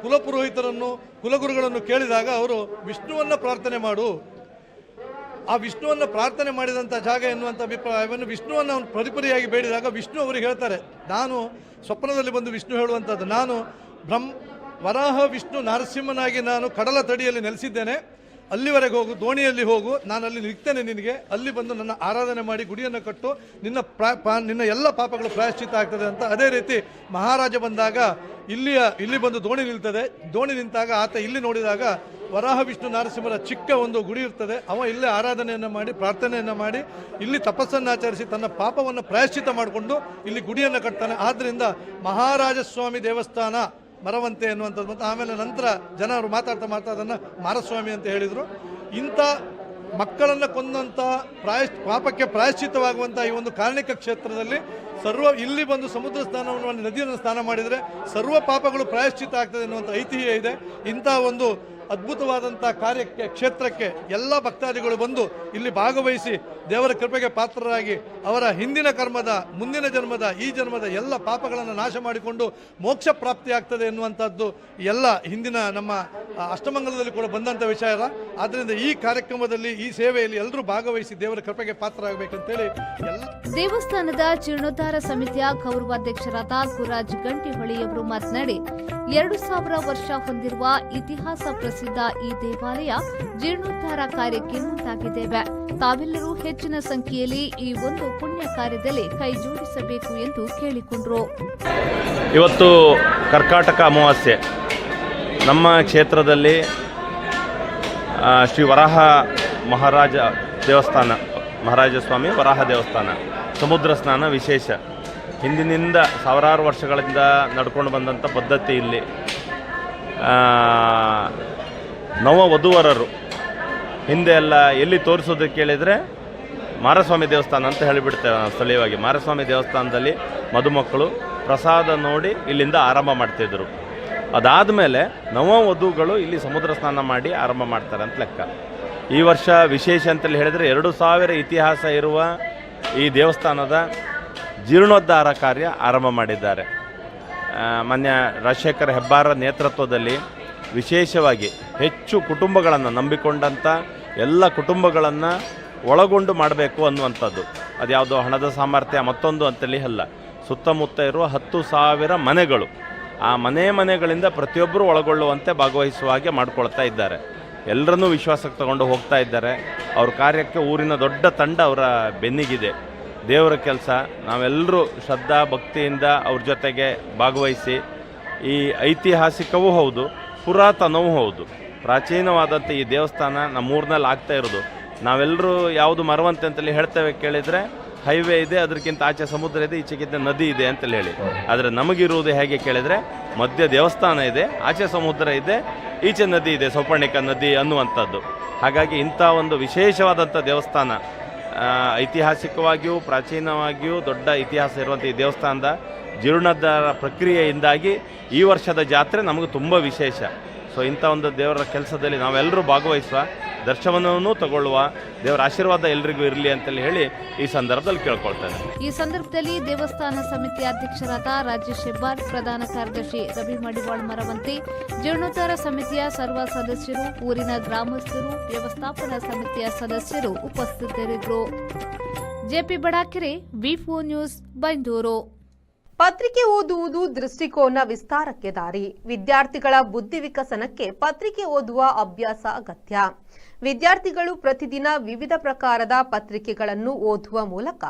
ಕುಲಪುರೋಹಿತರನ್ನು ಕುಲಗುರುಗಳನ್ನು ಕೇಳಿದಾಗ ಅವರು ವಿಷ್ಣುವನ್ನು ಪ್ರಾರ್ಥನೆ ಮಾಡು, ಆ ವಿಷ್ಣುವನ್ನು ಪ್ರಾರ್ಥನೆ ಮಾಡಿದಂಥ ಜಾಗ ಎನ್ನುವಂಥ ಅಭಿಪ್ರಾಯವನ್ನು ವಿಷ್ಣುವನ್ನು ಅವನು ಪರಿಪರಿಯಾಗಿ ಬೇಡಿದಾಗ ವಿಷ್ಣು ಅವರಿಗೆ ಹೇಳ್ತಾರೆ, ನಾನು ಸ್ವಪ್ನದಲ್ಲಿ ಬಂದು ವಿಷ್ಣು ಹೇಳುವಂಥದ್ದು, ನಾನು ವರಾಹ ವಿಷ್ಣು ನರಸಿಂಹನಾಗಿ ನಾನು ಕಡಲ ತಡಿಯಲ್ಲಿ ನೆಲೆಸಿದ್ದೇನೆ, ಅಲ್ಲಿವರೆಗೆ ಹೋಗು, ದೋಣಿಯಲ್ಲಿ ಹೋಗು, ನಾನು ಅಲ್ಲಿ ನಿಲ್ತೇನೆ ನಿನಗೆ, ಅಲ್ಲಿ ಬಂದು ನನ್ನ ಆರಾಧನೆ ಮಾಡಿ ಗುಡಿಯನ್ನು ಕಟ್ಟು, ನಿನ್ನ ಎಲ್ಲ ಪಾಪಗಳು ಪ್ರಾಯಶ್ಚಿತ್ತ ಆಗ್ತದೆ ಅಂತ. ಅದೇ ರೀತಿ ಮಹಾರಾಜ ಬಂದಾಗ ಇಲ್ಲಿ ಬಂದು ದೋಣಿ ನಿಲ್ತದೆ, ದೋಣಿ ನಿಂತಾಗ ಆತ ಇಲ್ಲಿ ನೋಡಿದಾಗ ವರಾಹ ವಿಷ್ಣು ನರಸಿಂಹರ ಚಿಕ್ಕ ಒಂದು ಗುಡಿ ಇರ್ತದೆ, ಅವ ಇಲ್ಲೇ ಆರಾಧನೆಯನ್ನು ಮಾಡಿ ಪ್ರಾರ್ಥನೆಯನ್ನು ಮಾಡಿ ಇಲ್ಲಿ ತಪಸ್ಸನ್ನು ಆಚರಿಸಿ ತನ್ನ ಪಾಪವನ್ನು ಪ್ರಾಯಶ್ಚಿತ್ತ ಮಾಡಿಕೊಂಡು ಇಲ್ಲಿ ಗುಡಿಯನ್ನು ಕಟ್ತಾನೆ. ಆದ್ದರಿಂದ ಮಹಾರಾಜ ಸ್ವಾಮಿ ದೇವಸ್ಥಾನ ಮರವಂತೆ ಎನ್ನುವಂಥದ್ದು. ಮತ್ತು ಆಮೇಲೆ ನಂತರ ಜನರು ಮಾತಾಡ್ತಾ ಅದನ್ನು ಮಾರಸ್ವಾಮಿ ಅಂತ ಹೇಳಿದರು. ಇಂಥ ಮಕ್ಕಳನ್ನು ಕೊಂದಂಥ ಪಾಪಕ್ಕೆ ಪ್ರಾಯಶ್ಚಿತ್ತವಾಗುವಂಥ ಈ ಒಂದು ಕಾರಣಿಕ ಕ್ಷೇತ್ರದಲ್ಲಿ ಇಲ್ಲಿ ಬಂದು ಸಮುದ್ರ ಸ್ನಾನವನ್ನು ಮಾಡಿ ನದಿಯನ್ನು ಸ್ನಾನ ಮಾಡಿದರೆ ಸರ್ವ ಪಾಪಗಳು ಪ್ರಾಯಶ್ಚಿತ್ತ ಆಗ್ತದೆ ಎನ್ನುವಂಥ ಐತಿಹ್ಯ ಇದೆ. ಇಂಥ ಒಂದು ಅದ್ಭುತವಾದಂಥ ಕಾರ್ಯಕ್ಕೆ ಕ್ಷೇತ್ರಕ್ಕೆ ಎಲ್ಲ ಭಕ್ತಾದಿಗಳು ಬಂದು ಇಲ್ಲಿ ಭಾಗವಹಿಸಿ ದೇವರ ಕೃಪೆಗೆ ಪಾತ್ರರಾಗಿ ಅವರ ಹಿಂದಿನ ಕರ್ಮದ, ಮುಂದಿನ ಜನ್ಮದ, ಈ ಜನ್ಮದ ಎಲ್ಲ ಪಾಪಗಳನ್ನು ನಾಶ ಮಾಡಿಕೊಂಡು ಮೋಕ್ಷ ಪ್ರಾಪ್ತಿಯಾಗ್ತದೆ ಎನ್ನುವಂಥದ್ದು ಎಲ್ಲ ಹಿಂದಿನ ನಮ್ಮ ಅಷ್ಟಮಂಗಲದಲ್ಲಿ ಕೂಡ ಬಂದಂಥ ವಿಚಾರ. ಆದ್ದರಿಂದ ಈ ಕಾರ್ಯಕ್ರಮದಲ್ಲಿ, ಈ ಸೇವೆಯಲ್ಲಿ ಎಲ್ಲರೂ ಭಾಗವಹಿಸಿ ದೇವರ ಕೃಪೆಗೆ ಪಾತ್ರರಾಗಬೇಕಂತೇಳಿ ಎಲ್ಲ ದೇವಸ್ಥಾನದ ಜೀರ್ಣೋದ್ಧಾರ ಸಮಿತಿಯ ಗೌರವಾಧ್ಯಕ್ಷರಾದ ಗುರುರಾಜ್ ಗಂಟಿಹೊಳೆಯವರು ಮಾತನಾಡಿ, 2000 ವರ್ಷ ಹೊಂದಿರುವ ಇತಿಹಾಸ ಪ್ರಸಿದ್ಧ ಈ ದೇವಾಲಯ ಜೀರ್ಣೋದ್ಧಾರ ಕಾರ್ಯಕ್ಕೆ ಮುಂದಾಗಿದ್ದೇವೆ. ತಾವೆಲ್ಲರೂ ಹೆಚ್ಚಿನ ಸಂಖ್ಯೆಯಲ್ಲಿ ಈ ಒಂದು ಪುಣ್ಯ ಕಾರ್ಯದಲ್ಲಿ ಕೈ ಜೋಡಿಸಬೇಕು ಎಂದು ಕೇಳಿಕೊಂಡರು. ಇವತ್ತು ಕರ್ಕಾಟಕ ಅಮಾವಾಸ್ಯೆ. ನಮ್ಮ ಕ್ಷೇತ್ರದಲ್ಲಿ ಶ್ರೀ ವರಾಹ ಮಹಾರಾಜ ದೇವಸ್ಥಾನ, ಮಹಾರಾಜ ಸ್ವಾಮಿ ವರಾಹ ದೇವಸ್ಥಾನ ಸಮುದ್ರ ಸ್ನಾನ ವಿಶೇಷ. ಹಿಂದಿನಿಂದ ಸಾವಿರಾರು ವರ್ಷಗಳಿಂದ ನಡ್ಕೊಂಡು ಬಂದಂಥ ಪದ್ಧತಿ ಇಲ್ಲಿ. ನವವಧುವರರು ಹಿಂದೆ ಎಲ್ಲ ಎಲ್ಲಿ ತೋರಿಸೋದಕ್ಕೆ ಕೇಳಿದರೆ ಮಾರಸ್ವಾಮಿ ದೇವಸ್ಥಾನ ಅಂತ ಹೇಳಿಬಿಡ್ತೇವೆ ಸ್ಥಳೀಯವಾಗಿ. ಮಾರಸ್ವಾಮಿ ದೇವಸ್ಥಾನದಲ್ಲಿ ಮದುಮಕ್ಕಳು ಪ್ರಸಾದ ನೋಡಿ ಇಲ್ಲಿಂದ ಆರಂಭ ಮಾಡ್ತಿದ್ದರು. ಅದಾದ ಮೇಲೆ ನವವಧುಗಳು ಇಲ್ಲಿ ಸಮುದ್ರ ಸ್ನಾನ ಮಾಡಿ ಆರಂಭ ಮಾಡ್ತಾರೆ ಅಂತ ಲೆಕ್ಕ. ಈ ವರ್ಷ ವಿಶೇಷ ಅಂತೇಳಿ ಹೇಳಿದರೆ 2000 ಇತಿಹಾಸ ಇರುವ ಈ ದೇವಸ್ಥಾನದ ಜೀರ್ಣೋದ್ಧಾರ ಕಾರ್ಯ ಆರಂಭ ಮಾಡಿದ್ದಾರೆ. ಮಾನ್ಯ ರಾಜಶೇಖರ ಹೆಬ್ಬಾರ ನೇತೃತ್ವದಲ್ಲಿ ವಿಶೇಷವಾಗಿ ಹೆಚ್ಚು ಕುಟುಂಬಗಳನ್ನು ನಂಬಿಕೊಂಡಂಥ ಎಲ್ಲ ಕುಟುಂಬಗಳನ್ನು ಒಳಗೊಂಡು ಮಾಡಬೇಕು ಅನ್ನುವಂಥದ್ದು. ಅದ್ಯಾವುದೋ ಹಣದ ಸಾಮರ್ಥ್ಯ ಮತ್ತೊಂದು ಅಂತೇಳಿ ಅಲ್ಲ, ಸುತ್ತಮುತ್ತ ಇರುವ 10,000 ಮನೆಗಳು, ಆ ಮನೆಗಳಿಂದ ಪ್ರತಿಯೊಬ್ಬರು ಒಳಗೊಳ್ಳುವಂತೆ ಭಾಗವಹಿಸುವ ಹಾಗೆ ಮಾಡಿಕೊಳ್ತಾ ಇದ್ದಾರೆ. ಎಲ್ಲರನ್ನೂ ವಿಶ್ವಾಸಕ್ಕೆ ತಗೊಂಡು ಹೋಗ್ತಾ ಇದ್ದಾರೆ. ಅವ್ರ ಕಾರ್ಯಕ್ಕೆ ಊರಿನ ದೊಡ್ಡ ತಂಡ ಅವರ ಬೆನ್ನಿಗಿದೆ. ದೇವರ ಕೆಲಸ, ನಾವೆಲ್ಲರೂ ಶ್ರದ್ಧಾ ಭಕ್ತಿಯಿಂದ ಅವ್ರ ಜೊತೆಗೆ ಭಾಗವಹಿಸಿ ಈ ಐತಿಹಾಸಿಕವೂ ಹೌದು, ಪುರಾತನವೂ ಹೌದು, ಪ್ರಾಚೀನವಾದಂಥ ಈ ದೇವಸ್ಥಾನ ನಮ್ಮೂರಿನಲ್ಲಿ ಆಗ್ತಾ ಇರೋದು. ನಾವೆಲ್ಲರೂ ಯಾವುದು ಮರವಂತೆ ಅಂತೇಳಿ ಹೇಳ್ತೇವೆ ಕೇಳಿದರೆ ಹೈವೇ ಇದೆ, ಅದಕ್ಕಿಂತ ಆಚೆ ಸಮುದ್ರ ಇದೆ, ಈಚೆಗಿಂತ ನದಿ ಇದೆ ಅಂತೇಳಿ ಹೇಳಿ. ಆದರೆ ನಮಗಿರುವುದು ಹೇಗೆ ಕೇಳಿದರೆ ಮಧ್ಯ ದೇವಸ್ಥಾನ ಇದೆ, ಆಚೆ ಸಮುದ್ರ ಇದೆ, ಈಚೆ ನದಿ ಇದೆ, ಸೌಪರ್ಣಿಕ ನದಿ ಅನ್ನುವಂಥದ್ದು. ಹಾಗಾಗಿ ಇಂಥ ಒಂದು ವಿಶೇಷವಾದಂಥ ದೇವಸ್ಥಾನ, ಐತಿಹಾಸಿಕವಾಗಿಯೂ ಪ್ರಾಚೀನವಾಗಿಯೂ ದೊಡ್ಡ ಇತಿಹಾಸ ಇರುವಂಥ ಈ ದೇವಸ್ಥಾನದ ಜೀರ್ಣೋದ್ಧಾರ ಪ್ರಕ್ರಿಯೆಯಿಂದಾಗಿ ಈ ವರ್ಷದ ಜಾತ್ರೆ ನಮಗೆ ತುಂಬ ವಿಶೇಷ. ಸೊ ಇಂಥ ಒಂದು ದೇವರ ಕೆಲಸದಲ್ಲಿ ನಾವೆಲ್ಲರೂ ಭಾಗವಹಿಸುವ, ದರ್ಶನವನ್ನು ತಗೊಳ್ಳುವ, ದೇವರ ಆಶೀರ್ವಾದ ಎಲ್ರಿಗೂ ಇರಲಿ ಅಂತೇಳಿ ಹೇಳಿ ಈ ಸಂದರ್ಭದಲ್ಲಿ ಕೇಳ್ಕೊಳ್ತೇನೆ. ಈ ಸಂದರ್ಭದಲ್ಲಿ ದೇವಸ್ಥಾನ ಸಮಿತಿ ಅಧ್ಯಕ್ಷರಾದ ರಾಜೇಶ್ ಹೆಬ್ಬಾರ್, ಪ್ರಧಾನ ಕಾರ್ಯದರ್ಶಿ ರವಿ ಮಡಿವಾಳ್ ಮರವಂತೆ, ಜೀರ್ಣೋದ್ಧಾರ ಸಮಿತಿಯ ಸರ್ವ ಸದಸ್ಯರು, ಊರಿನ ಗ್ರಾಮಸ್ಥರು, ವ್ಯವಸ್ಥಾಪನಾ ಸಮಿತಿಯ ಸದಸ್ಯರು ಉಪಸ್ಥಿತರಿದ್ದರು. ಜೆಪಿ ಬಡಾಕೆರೆ, ವಿ4 ನ್ಯೂಸ್, ಬೈಂದೂರು. ಪತ್ರಿಕೆ ಓದುವುದು ದೃಷ್ಟಿಕೋನ ವಿಸ್ತಾರಕ್ಕೆ ದಾರಿ. ವಿದ್ಯಾರ್ಥಿಗಳ ಬುದ್ಧಿ ವಿಕಸನಕ್ಕೆ ಪತ್ರಿಕೆ ಓದುವ ಅಭ್ಯಾಸ ಅಗತ್ಯ. ವಿದ್ಯಾರ್ಥಿಗಳು ಪ್ರತಿದಿನ ವಿವಿಧ ಪ್ರಕಾರದ ಪತ್ರಿಕೆಗಳನ್ನು ಓದುವ ಮೂಲಕ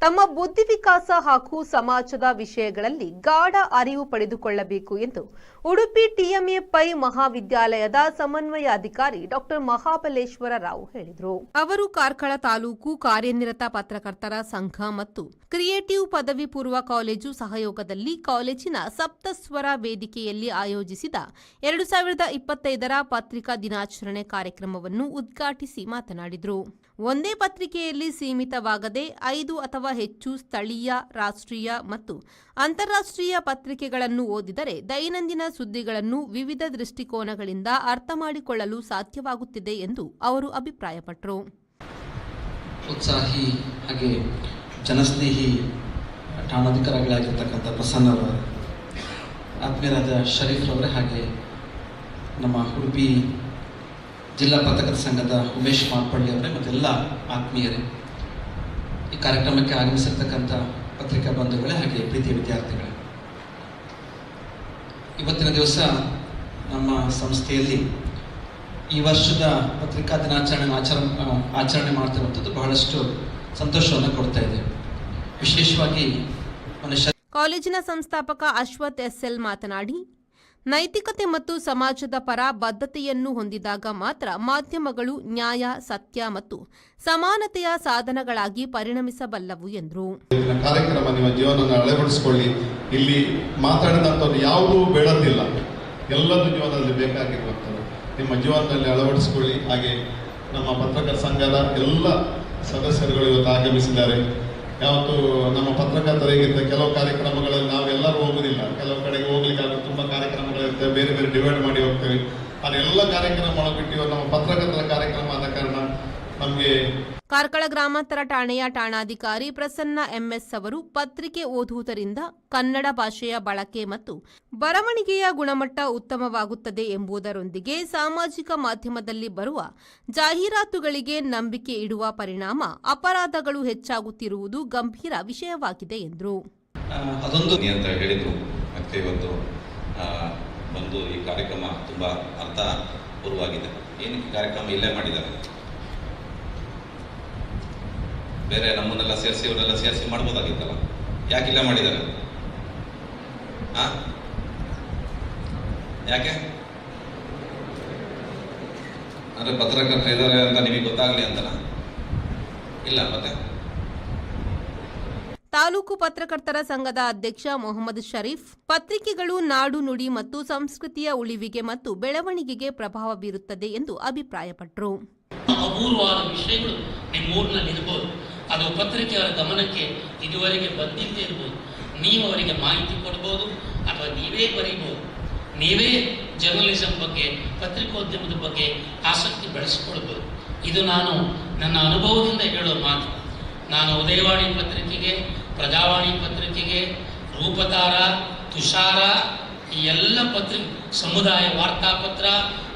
ತಮ್ಮ ಬುದ್ಧಿ ವಿಕಾಸ ಹಾಗೂ ಸಮಾಜದ ವಿಷಯಗಳಲ್ಲಿ ಗಾಢ ಅರಿವು ಪಡೆದುಕೊಳ್ಳಬೇಕು ಎಂದು ಉಡುಪಿ ಟಿಎಂಎ ಪೈ ಮಹಾವಿದ್ಯಾಲಯದ ಸಮನ್ವಯಾಧಿಕಾರಿ ಡಾಕ್ಟರ್ ಮಹಾಬಲೇಶ್ವರ ರಾವ್ ಹೇಳಿದರು. ಅವರು ಕಾರ್ಕಳ ತಾಲೂಕು ಕಾರ್ಯನಿರತ ಪತ್ರಕರ್ತರ ಸಂಘ ಮತ್ತು ಕ್ರಿಯೇಟಿವ್ ಪದವಿ ಪೂರ್ವ ಕಾಲೇಜು ಸಹಯೋಗದಲ್ಲಿ ಕಾಲೇಜಿನ ಸಪ್ತಸ್ವರ ವೇದಿಕೆಯಲ್ಲಿ ಆಯೋಜಿಸಿದ 2025 ಪತ್ರಿಕಾ ದಿನಾಚರಣೆ ಕಾರ್ಯಕ್ರಮವನ್ನು ಉದ್ಘಾಟಿಸಿ ಮಾತನಾಡಿದರು. ಒಂದೇ ಪತ್ರಿಕೆಯಲ್ಲಿ ಸೀಮಿತವಾಗದೆ 5 ಅಥವಾ ಹೆಚ್ಚು ಸ್ಥಳೀಯ, ರಾಷ್ಟ್ರೀಯ ಮತ್ತು ಅಂತಾರಾಷ್ಟ್ರೀಯ ಪತ್ರಿಕೆಗಳನ್ನು ಓದಿದರೆ ದೈನಂದಿನ ಸುದ್ದಿಗಳನ್ನು ವಿವಿಧ ದೃಷ್ಟಿಕೋನಗಳಿಂದ ಅರ್ಥ ಮಾಡಿಕೊಳ್ಳಲು ಸಾಧ್ಯವಾಗುತ್ತಿದೆ ಎಂದು ಅವರು ಅಭಿಪ್ರಾಯಪಟ್ಟರು. ಉತ್ಸಾಹಿ ಹಾಗೆ ಜನಸ್ನೇಹಿ ಠಾಣಾಧಿಕಾರಿಗಳಾಗಿರ್ತಕ್ಕಂಥ ಪ್ರಸನ್ನರವರೇ, ಆತ್ಮೀಯರಾದ ಶರೀಫ್ ರವರೇ, ಹಾಗೆ ನಮ್ಮ ಉಡುಪಿ ಜಿಲ್ಲಾ ಪತ್ರಕರ್ತರ ಸಂಘದ ಉಮೇಶ್ ಮಾರ್ಪಳ್ಳಿ ಅವರೇ ಮತ್ತೆಲ್ಲ ಆತ್ಮೀಯರೇ, ಈ ಕಾರ್ಯಕ್ರಮಕ್ಕೆ ಆಗಮಿಸಿರ್ತಕ್ಕಂಥ ಪತ್ರಿಕಾ ಬಂಧುಗಳೇ ಹಾಗೆ ಪ್ರೀತಿಯ ವಿದ್ಯಾರ್ಥಿಗಳೇ, ಇವತ್ತಿನ ದಿವಸ ನಮ್ಮ ಸಂಸ್ಥೆಯಲ್ಲಿ ಈ ವರ್ಷದ ಪತ್ರಿಕಾ ದಿನಾಚರಣೆ ಆಚರಣೆ ಮಾಡ್ತಿರುವಂಥದ್ದು ಬಹಳಷ್ಟು ಸಂತೋಷವನ್ನು ಕೊಡ್ತಾ ಇದೆ. ವಿಶೇಷವಾಗಿ ಕಾಲೇಜಿನ ಸಂಸ್ಥಾಪಕ ಅಶ್ವಥ್ ಎಸ್ಎಲ್ ಮಾತನಾಡಿ, ನೈತಿಕತೆ ಮತ್ತು ಸಮಾಜದ ಪರ ಬದ್ಧತೆಯನ್ನು ಹೊಂದಿದಾಗ ಮಾತ್ರ ಮಾಧ್ಯಮಗಳು ನ್ಯಾಯ, ಸತ್ಯ ಮತ್ತು ಸಮಾನತೆಯ ಸಾಧನಗಳಾಗಿ ಪರಿಣಮಿಸಬಲ್ಲವು ಎಂದರು. ಕಾರ್ಯಕ್ರಮ ನಿಮ್ಮ ಜೀವನವನ್ನು ಅಳವಡಿಸಿಕೊಳ್ಳಿ. ಇಲ್ಲಿ ಮಾತಾಡಿದಂಥವ್ರು ಯಾವುದೂ ಬೇಡದಿಲ್ಲ, ಎಲ್ಲದೂ ಜೀವನದಲ್ಲಿ ಬೇಕಾಗಿರುವಂಥದ್ದು ನಿಮ್ಮ ಜೀವನದಲ್ಲಿ ಅಳವಡಿಸಿಕೊಳ್ಳಿ. ಹಾಗೆ ನಮ್ಮ ಪತ್ರಕರ್ತರ ಸಂಘದ ಎಲ್ಲ ಸದಸ್ಯರುಗಳು ಇವತ್ತು ಆಗಮಿಸಿದ್ದಾರೆ. ಯಾವತ್ತು ನಮ್ಮ ಪತ್ರಕರ್ತರಿಗೆ ಕೆಲವು ಕಾರ್ಯಕ್ರಮಗಳಲ್ಲಿ ನಾವೆಲ್ಲರೂ ಹೋಗುವುದಿಲ್ಲ, ಕೆಲವು ಕಡೆಗೆ ಹೋಗ್ಲಿಕ್ಕೆ ತುಂಬ ಕಾರ್ಯಕ್ರಮಗಳಿರ್ತವೆ, ಬೇರೆ ಬೇರೆ ಡಿವೈಡ್ ಮಾಡಿ ಹೋಗ್ತೇವೆ. ಅದೆಲ್ಲ ಕಾರ್ಯಕ್ರಮ ಒಳಗಿಟ್ಟು ನಮ್ಮ ಪತ್ರಕರ್ತರ ಕಾರ್ಯಕ್ರಮ ಆದ ಕಾರಣ ನಮಗೆ ಕಾರ್ಕಳ ಗ್ರಾಮಾಂತರ ಠಾಣೆಯ ಠಾಣಾಧಿಕಾರಿ ಪ್ರಸನ್ನ ಎಂಎಸ್ ಅವರು ಪತ್ರಿಕೆ ಓದುವುದರಿಂದ ಕನ್ನಡ ಭಾಷೆಯ ಬಳಕೆ ಮತ್ತು ಬರವಣಿಗೆಯ ಗುಣಮಟ್ಟ ಉತ್ತಮವಾಗುತ್ತದೆ ಎಂಬುದರೊಂದಿಗೆ ಸಾಮಾಜಿಕ ಮಾಧ್ಯಮದಲ್ಲಿ ಬರುವ ಜಾಹೀರಾತುಗಳಿಗೆ ನಂಬಿಕೆ ಇಡುವ ಪರಿಣಾಮ ಅಪರಾಧಗಳು ಹೆಚ್ಚಾಗುತ್ತಿರುವುದು ಗಂಭೀರ ವಿಷಯವಾಗಿದೆ ಎಂದರು. ಅದೊಂದು ಅಂತ ಹೇಳಿದರು. ಮತ್ತೆ ಇವತ್ತು ಒಂದು ಈ ಕಾರ್ಯಕ್ರಮ ತುಂಬ ಅರ್ಥಪೂರ್ವವಾಗಿದೆ. ಏನಕ್ಕೆ ಕಾರ್ಯಕ್ರಮ ಇಲ್ಲೇ ಮಾಡಿದ್ದಾರೆ, ಬೇರೆ ನಮ್ಮನ್ನೆಲ್ಲ ಸೇರಿಸಿ ಇವರೆಲ್ಲ ಸೇರಿಸಿ ಮಾಡ್ಬೋದಾಗಿತ್ತಲ್ಲ, ಯಾಕಿಲ್ಲ ಮಾಡಿದ್ದಾರೆ? ಯಾಕೆ ಅಂದರೆ ಪತ್ರಕರ್ತರು ಇದ್ದಾರೆ ಅಂತ ನಿಮಗೆ ಗೊತ್ತಾಗಲಿ ಅಂತಲ್ಲ? ಇಲ್ಲ. ಮತ್ತೆ ತಾಲೂಕು ಪತ್ರಕರ್ತರ ಸಂಘದ ಅಧ್ಯಕ್ಷ ಮೊಹಮ್ಮದ್ ಶರೀಫ್, ಪತ್ರಿಕೆಗಳು ನಾಡು ನುಡಿ ಮತ್ತು ಸಂಸ್ಕೃತಿಯ ಉಳಿವಿಗೆ ಮತ್ತು ಬೆಳವಣಿಗೆಗೆ ಪ್ರಭಾವ ಬೀರುತ್ತದೆ ಎಂದು ಅಭಿಪ್ರಾಯಪಟ್ಟರು. ಅಪೂರ್ವವಾದ ವಿಷಯಗಳು ನಿಮ್ಮೂರಿನಲ್ಲಿ ಇರಬಹುದು, ಅದು ಪತ್ರಿಕೆಯವರ ಗಮನಕ್ಕೆ ಇದುವರೆಗೆ ಬಂದಿಲ್ಲದೆ ಇರಬಹುದು. ನೀವು ಅವರಿಗೆ ಮಾಹಿತಿ ಕೊಡ್ಬೋದು ಅಥವಾ ನೀವೇ ಬರೀಬಹುದು. ನೀವೇ ಜರ್ನಲಿಸಂ ಬಗ್ಗೆ, ಪತ್ರಿಕೋದ್ಯಮದ ಬಗ್ಗೆ ಆಸಕ್ತಿ ಬೆಳೆಸಿಕೊಳ್ಬೋದು. ಇದು ನಾನು ನನ್ನ ಅನುಭವದಿಂದ ಹೇಳೋ ಮಾತು. ನಾನು ಉದಯವಾಣಿ ಪತ್ರಿಕೆಗೆ, ಪ್ರಜಾವಾಣಿ ಪತ್ರಿಕೆಗೆ, ರೂಪತಾರ, ತುಷಾರ, ಈ ಎಲ್ಲ ಸಮುದಾಯ ವಾರ್ತಾಪತ್ರ,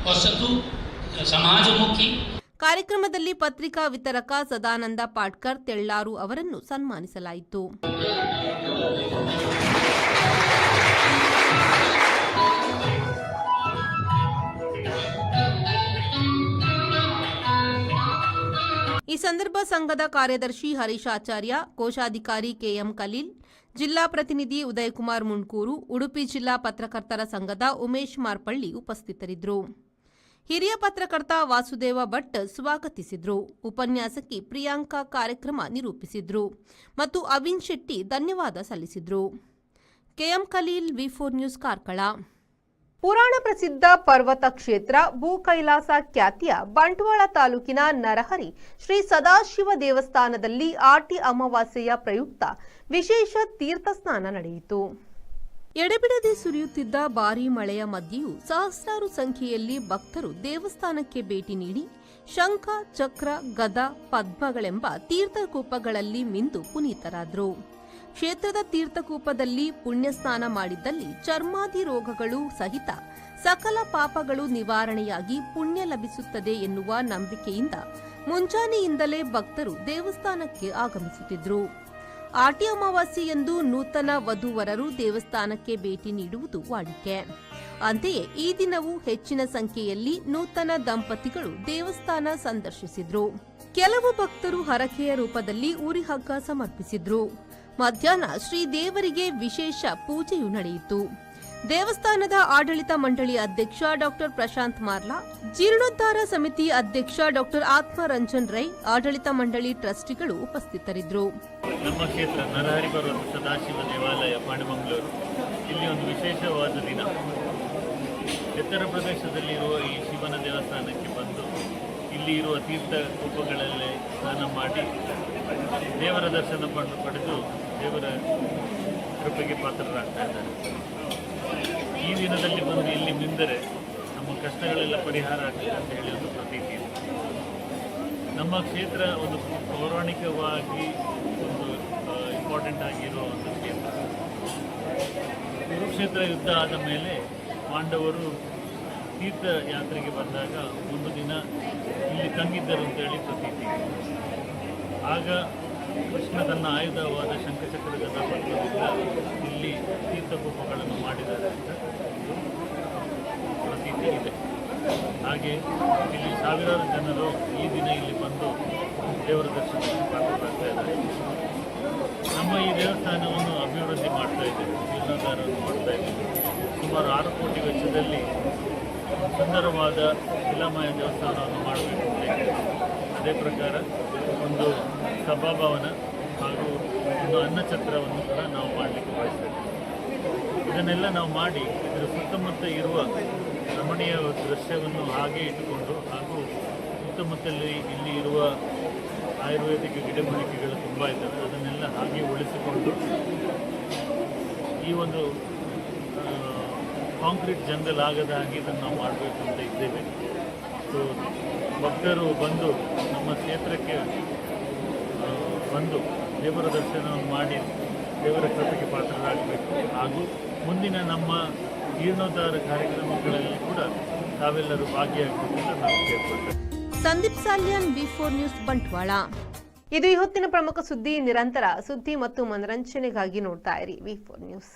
ಹೊಸತು, ಸಮಾಜಮುಖಿ. ಕಾರ್ಯಕ್ರಮದಲ್ಲಿ ಪತ್ರಿಕಾ ವಿತರಕ ಸದಾನಂದ ಪಾಟ್ಕರ್ ತೆಳ್ಳಾರು ಅವರನ್ನು ಸನ್ಮಾನಿಸಲಾಯಿತು. ಈ ಸಂದರ್ಭ ಸಂಘದ ಕಾರ್ಯದರ್ಶಿ ಹರೀಶ್ ಆಚಾರ್ಯ, ಕೋಶಾಧಿಕಾರಿ ಕೆಎಂ ಖಲೀಲ್, ಜಿಲ್ಲಾ ಪ್ರತಿನಿಧಿ ಉದಯಕುಮಾರ್ ಮುಣ್ಕೂರು, ಉಡುಪಿ ಜಿಲ್ಲಾ ಪತ್ರಕರ್ತರ ಸಂಘದ ಉಮೇಶ್ ಮಾರ್ಪಳ್ಳಿ ಉಪಸ್ಥಿತರಿದ್ದರು. ಹಿರಿಯ ಪತ್ರಕರ್ತ ವಾಸುದೇವ ಭಟ್ ಸ್ವಾಗತಿಸಿದ್ರು. ಉಪನ್ಯಾಸಕಿ ಪ್ರಿಯಾಂಕಾ ಕಾರ್ಯಕ್ರಮ ನಿರೂಪಿಸಿದ್ರು ಮತ್ತು ಅವಿನ್ ಶೆಟ್ಟಿ ಧನ್ಯವಾದ ಸಲ್ಲಿಸಿದ್ರು. ಕೆಎಂ ಖಲೀಲ್, ವಿ4 ನ್ಯೂಸ್, ಕಾರ್ಕಳ. ಪುರಾಣ ಪ್ರಸಿದ್ಧ ಪರ್ವತ ಕ್ಷೇತ್ರ ಭೂ ಕೈಲಾಸ ಖ್ಯಾತಿಯ ಬಂಟ್ವಾಳ ತಾಲೂಕಿನ ನರಹರಿ ಶ್ರೀ ಸದಾಶಿವ ದೇವಸ್ಥಾನದಲ್ಲಿ ಆಟಿ ಅಮಾವಾಸ್ಯೆಯ ಪ್ರಯುಕ್ತ ವಿಶೇಷ ತೀರ್ಥ ಸ್ನಾನ ನಡೆಯಿತು. ಎಡೆಬಿಡದೆ ಸುರಿಯುತ್ತಿದ್ದ ಭಾರೀ ಮಳೆಯ ಮಧ್ಯೆಯೂ ಸಹಸ್ರಾರು ಸಂಖ್ಯೆಯಲ್ಲಿ ಭಕ್ತರು ದೇವಸ್ಥಾನಕ್ಕೆ ಭೇಟಿ ನೀಡಿ ಶಂಖ, ಚಕ್ರ, ಗದ, ಪದ್ಮಗಳೆಂಬ ತೀರ್ಥಕೂಪಗಳಲ್ಲಿ ಮಿಂದು ಪುನೀತರಾದರು. ಕ್ಷೇತ್ರದ ತೀರ್ಥಕೂಪದಲ್ಲಿ ಪುಣ್ಯ ಸ್ನಾನ ಮಾಡಿದ್ದಲ್ಲಿ ಚರ್ಮಾದಿ ರೋಗಗಳು ಸಹಿತ ಸಕಲ ಪಾಪಗಳು ನಿವಾರಣೆಯಾಗಿ ಪುಣ್ಯ ಲಭಿಸುತ್ತದೆ ಎನ್ನುವ ನಂಬಿಕೆಯಿಂದ ಮುಂಜಾನೆಯಿಂದಲೇ ಭಕ್ತರು ದೇವಸ್ಥಾನಕ್ಕೆ ಆಗಮಿಸುತ್ತಿದ್ದರು. ಆಟಿ ಅಮಾವಾಸ್ಯೆಯಂದು ನೂತನ ವಧೂವರರು ದೇವಸ್ಥಾನಕ್ಕೆ ಭೇಟಿ ನೀಡುವುದು ವಾಡಿಕೆ. ಅಂತೆಯೇ ಈ ದಿನವೂ ಹೆಚ್ಚಿನ ಸಂಖ್ಯೆಯಲ್ಲಿ ನೂತನ ದಂಪತಿಗಳು ದೇವಸ್ಥಾನ ಸಂದರ್ಶಿಸಿದ್ರು. ಕೆಲವು ಭಕ್ತರು ಹರಕೆಯ ರೂಪದಲ್ಲಿ ಉರಿಹಗ್ಗ ಸಮರ್ಪಿಸಿದ್ರು. ಮಧ್ಯಾಹ್ನ ಶ್ರೀದೇವರಿಗೆ ವಿಶೇಷ ಪೂಜೆಯೂ ನಡೆಯಿತು. ದೇವಸ್ಥಾನದ ಆಡಳಿತ ಮಂಡಳಿ ಅಧ್ಯಕ್ಷ ಡಾ ಪ್ರಶಾಂತ್ ಮಾರ್ಲಾ, ಜೀರ್ಣೋದ್ಧಾರ ಸಮಿತಿ ಅಧ್ಯಕ್ಷ ಡಾ ಆತ್ಮರಂಜನ್ ರೈ, ಆಡಳಿತ ಮಂಡಳಿ ಟ್ರಸ್ಟಿಗಳು ಉಪಸ್ಥಿತರಿದ್ದರು. ನಮ್ಮ ಕ್ಷೇತ್ರ ನರಹರಿ ಪರ್ವತ ಸದಾಶಿವ ದೇವಾಲಯ ಪಾಂಡಮಂಗಳೂರು, ಇಲ್ಲಿ ಒಂದು ವಿಶೇಷವಾದ ದಿನ. ಎತ್ತರ ಪ್ರದೇಶದಲ್ಲಿರುವ ಈ ಶಿವನ ದೇವಸ್ಥಾನಕ್ಕೆ ಬಂದು ಇಲ್ಲಿ ಇರುವ ತೀರ್ಥ ಕೂಪಗಳಲ್ಲಿ ಸ್ನಾನ ಮಾಡಿ ದೇವರ ದರ್ಶನ ಪಡೆದು ದೇವರ ಕೃಪೆಗೆ ಪಾತ್ರರಾಗ್ತಾ ಇದ್ದಾರೆ. ಈ ದಿನದಲ್ಲಿ ಬಂದು ಇಲ್ಲಿ ಮಿಂದರೆ ನಮ್ಮ ಕಷ್ಟಗಳೆಲ್ಲ ಪರಿಹಾರ ಆಗ್ತದೆ ಅಂತ ಹೇಳಿ ಒಂದು ಪ್ರತೀತಿ ಇದೆ. ನಮ್ಮ ಕ್ಷೇತ್ರ ಒಂದು ಪೌರಾಣಿಕವಾಗಿ ಒಂದು ಇಂಪಾರ್ಟೆಂಟ್ ಆಗಿರುವ ಒಂದು ಕ್ಷೇತ್ರ. ಕುರುಕ್ಷೇತ್ರ ಯುದ್ಧ ಆದ ಮೇಲೆ ಪಾಂಡವರು ತೀರ್ಥ ಯಾತ್ರೆಗೆ ಬಂದಾಗ ಒಂದು ದಿನ ಇಲ್ಲಿ ತಂಗಿದ್ದರು ಅಂತೇಳಿ ಪ್ರತೀತಿ. ಆಗ ಕೃಷ್ಣ ತನ್ನ ಆಯುಧವಾದ ಶಂಖಚಕ್ರ ಗದಾ ಪದ್ಮದಿಂದ ಇಲ್ಲಿ ತೀರ್ಥಕೂಪಗಳನ್ನು ಮಾಡಿದ್ದಾರೆ ಅಂತ ಪ್ರತೀತಿ ಇದೆ. ಹಾಗೆ ಇಲ್ಲಿ ಸಾವಿರಾರು ಜನರು ಈ ದಿನ ಇಲ್ಲಿ ಬಂದು ದೇವರ ದರ್ಶನಕ್ಕೆ ಪಾತ್ರರಾಗ್ತಾ ಇದ್ದಾರೆ. ನಮ್ಮ ಈ ದೇವಸ್ಥಾನವನ್ನು ಅಭಿವೃದ್ಧಿ ಮಾಡ್ತಾ ಇದ್ದೇವೆ, ಜೀರ್ಣೋದ್ಧಾರವನ್ನು ಮಾಡ್ತಾ ಇದ್ದೇವೆ. ಸುಮಾರು 6 ಕೋಟಿ ವೆಚ್ಚದಲ್ಲಿ ಸುಂದರವಾದ ಶಿಲಾಮಯ ದೇವಸ್ಥಾನವನ್ನು ಮಾಡಬೇಕು ಅಂತ ಇದ್ದೇವೆ. ಅದೇ ಪ್ರಕಾರ ಒಂದು ಸಭಾಭವನ ಹಾಗೂ ಒಂದು ಅನ್ನಛತ್ರವನ್ನು ಕೂಡ ನಾವು ಮಾಡಲಿಕ್ಕೆ ಬಯಸ್ತೇವೆ. ಇದನ್ನೆಲ್ಲ ನಾವು ಮಾಡಿ ಇದರ ಸುತ್ತಮುತ್ತ ಇರುವ ರಮಣೀಯ ದೃಶ್ಯವನ್ನು ಹಾಗೆ ಇಟ್ಟುಕೊಂಡು ಹಾಗೂ ಸುತ್ತಮುತ್ತಲಿ ಇಲ್ಲಿ ಇರುವ ಆಯುರ್ವೇದಿಕ ಗಿಡಮೂಲಿಕೆಗಳು ತುಂಬ ಇದ್ದಾವೆ, ಅದನ್ನೆಲ್ಲ ಹಾಗೆ ಉಳಿಸಿಕೊಂಡು ಈ ಒಂದು ಕಾಂಕ್ರೀಟ್ ಜಂಗಲ್ ಆಗದ ಹಾಗೆ ಇದನ್ನು ನಾವು ಮಾಡಬೇಕು ಅಂತ ಇದ್ದೇವೆ. ಸೊ ಭಕ್ತರು ಬಂದು ನಮ್ಮ ಕ್ಷೇತ್ರಕ್ಕೆ ಬಂದು ದೇವರ ದರ್ಶನವನ್ನು ಮಾಡಿ ದೇವರ ಕೃಪೆಗೆ ಪಾತ್ರರಾಗಬೇಕು. ಹಾಗೂ ಮುಂದಿನ ನಮ್ಮ ಜೀರ್ಣೋದ್ಧಾರ ಕಾರ್ಯಕ್ರಮಗಳಲ್ಲಿ ಕೂಡ ತಾವೆಲ್ಲರೂ ಭಾಗಿಯಾಗಬೇಕು ಅಂತ ನಾವು ಕೇಳ್ಕೊಳ್ತೇವೆ. ಸಂದೀಪ್ ಸಾಲ್ಯಾನ್, ವಿ4 ನ್ಯೂಸ್, ಬಂಟ್ವಾಳ. ಇದು ಈ ಹೊತ್ತಿನ ಪ್ರಮುಖ ಸುದ್ದಿ. ನಿರಂತರ ಸುದ್ದಿ ಮತ್ತು ಮನರಂಜನೆಗಾಗಿ ನೋಡ್ತಾ ಇರಿ ವಿ4 ನ್ಯೂಸ್.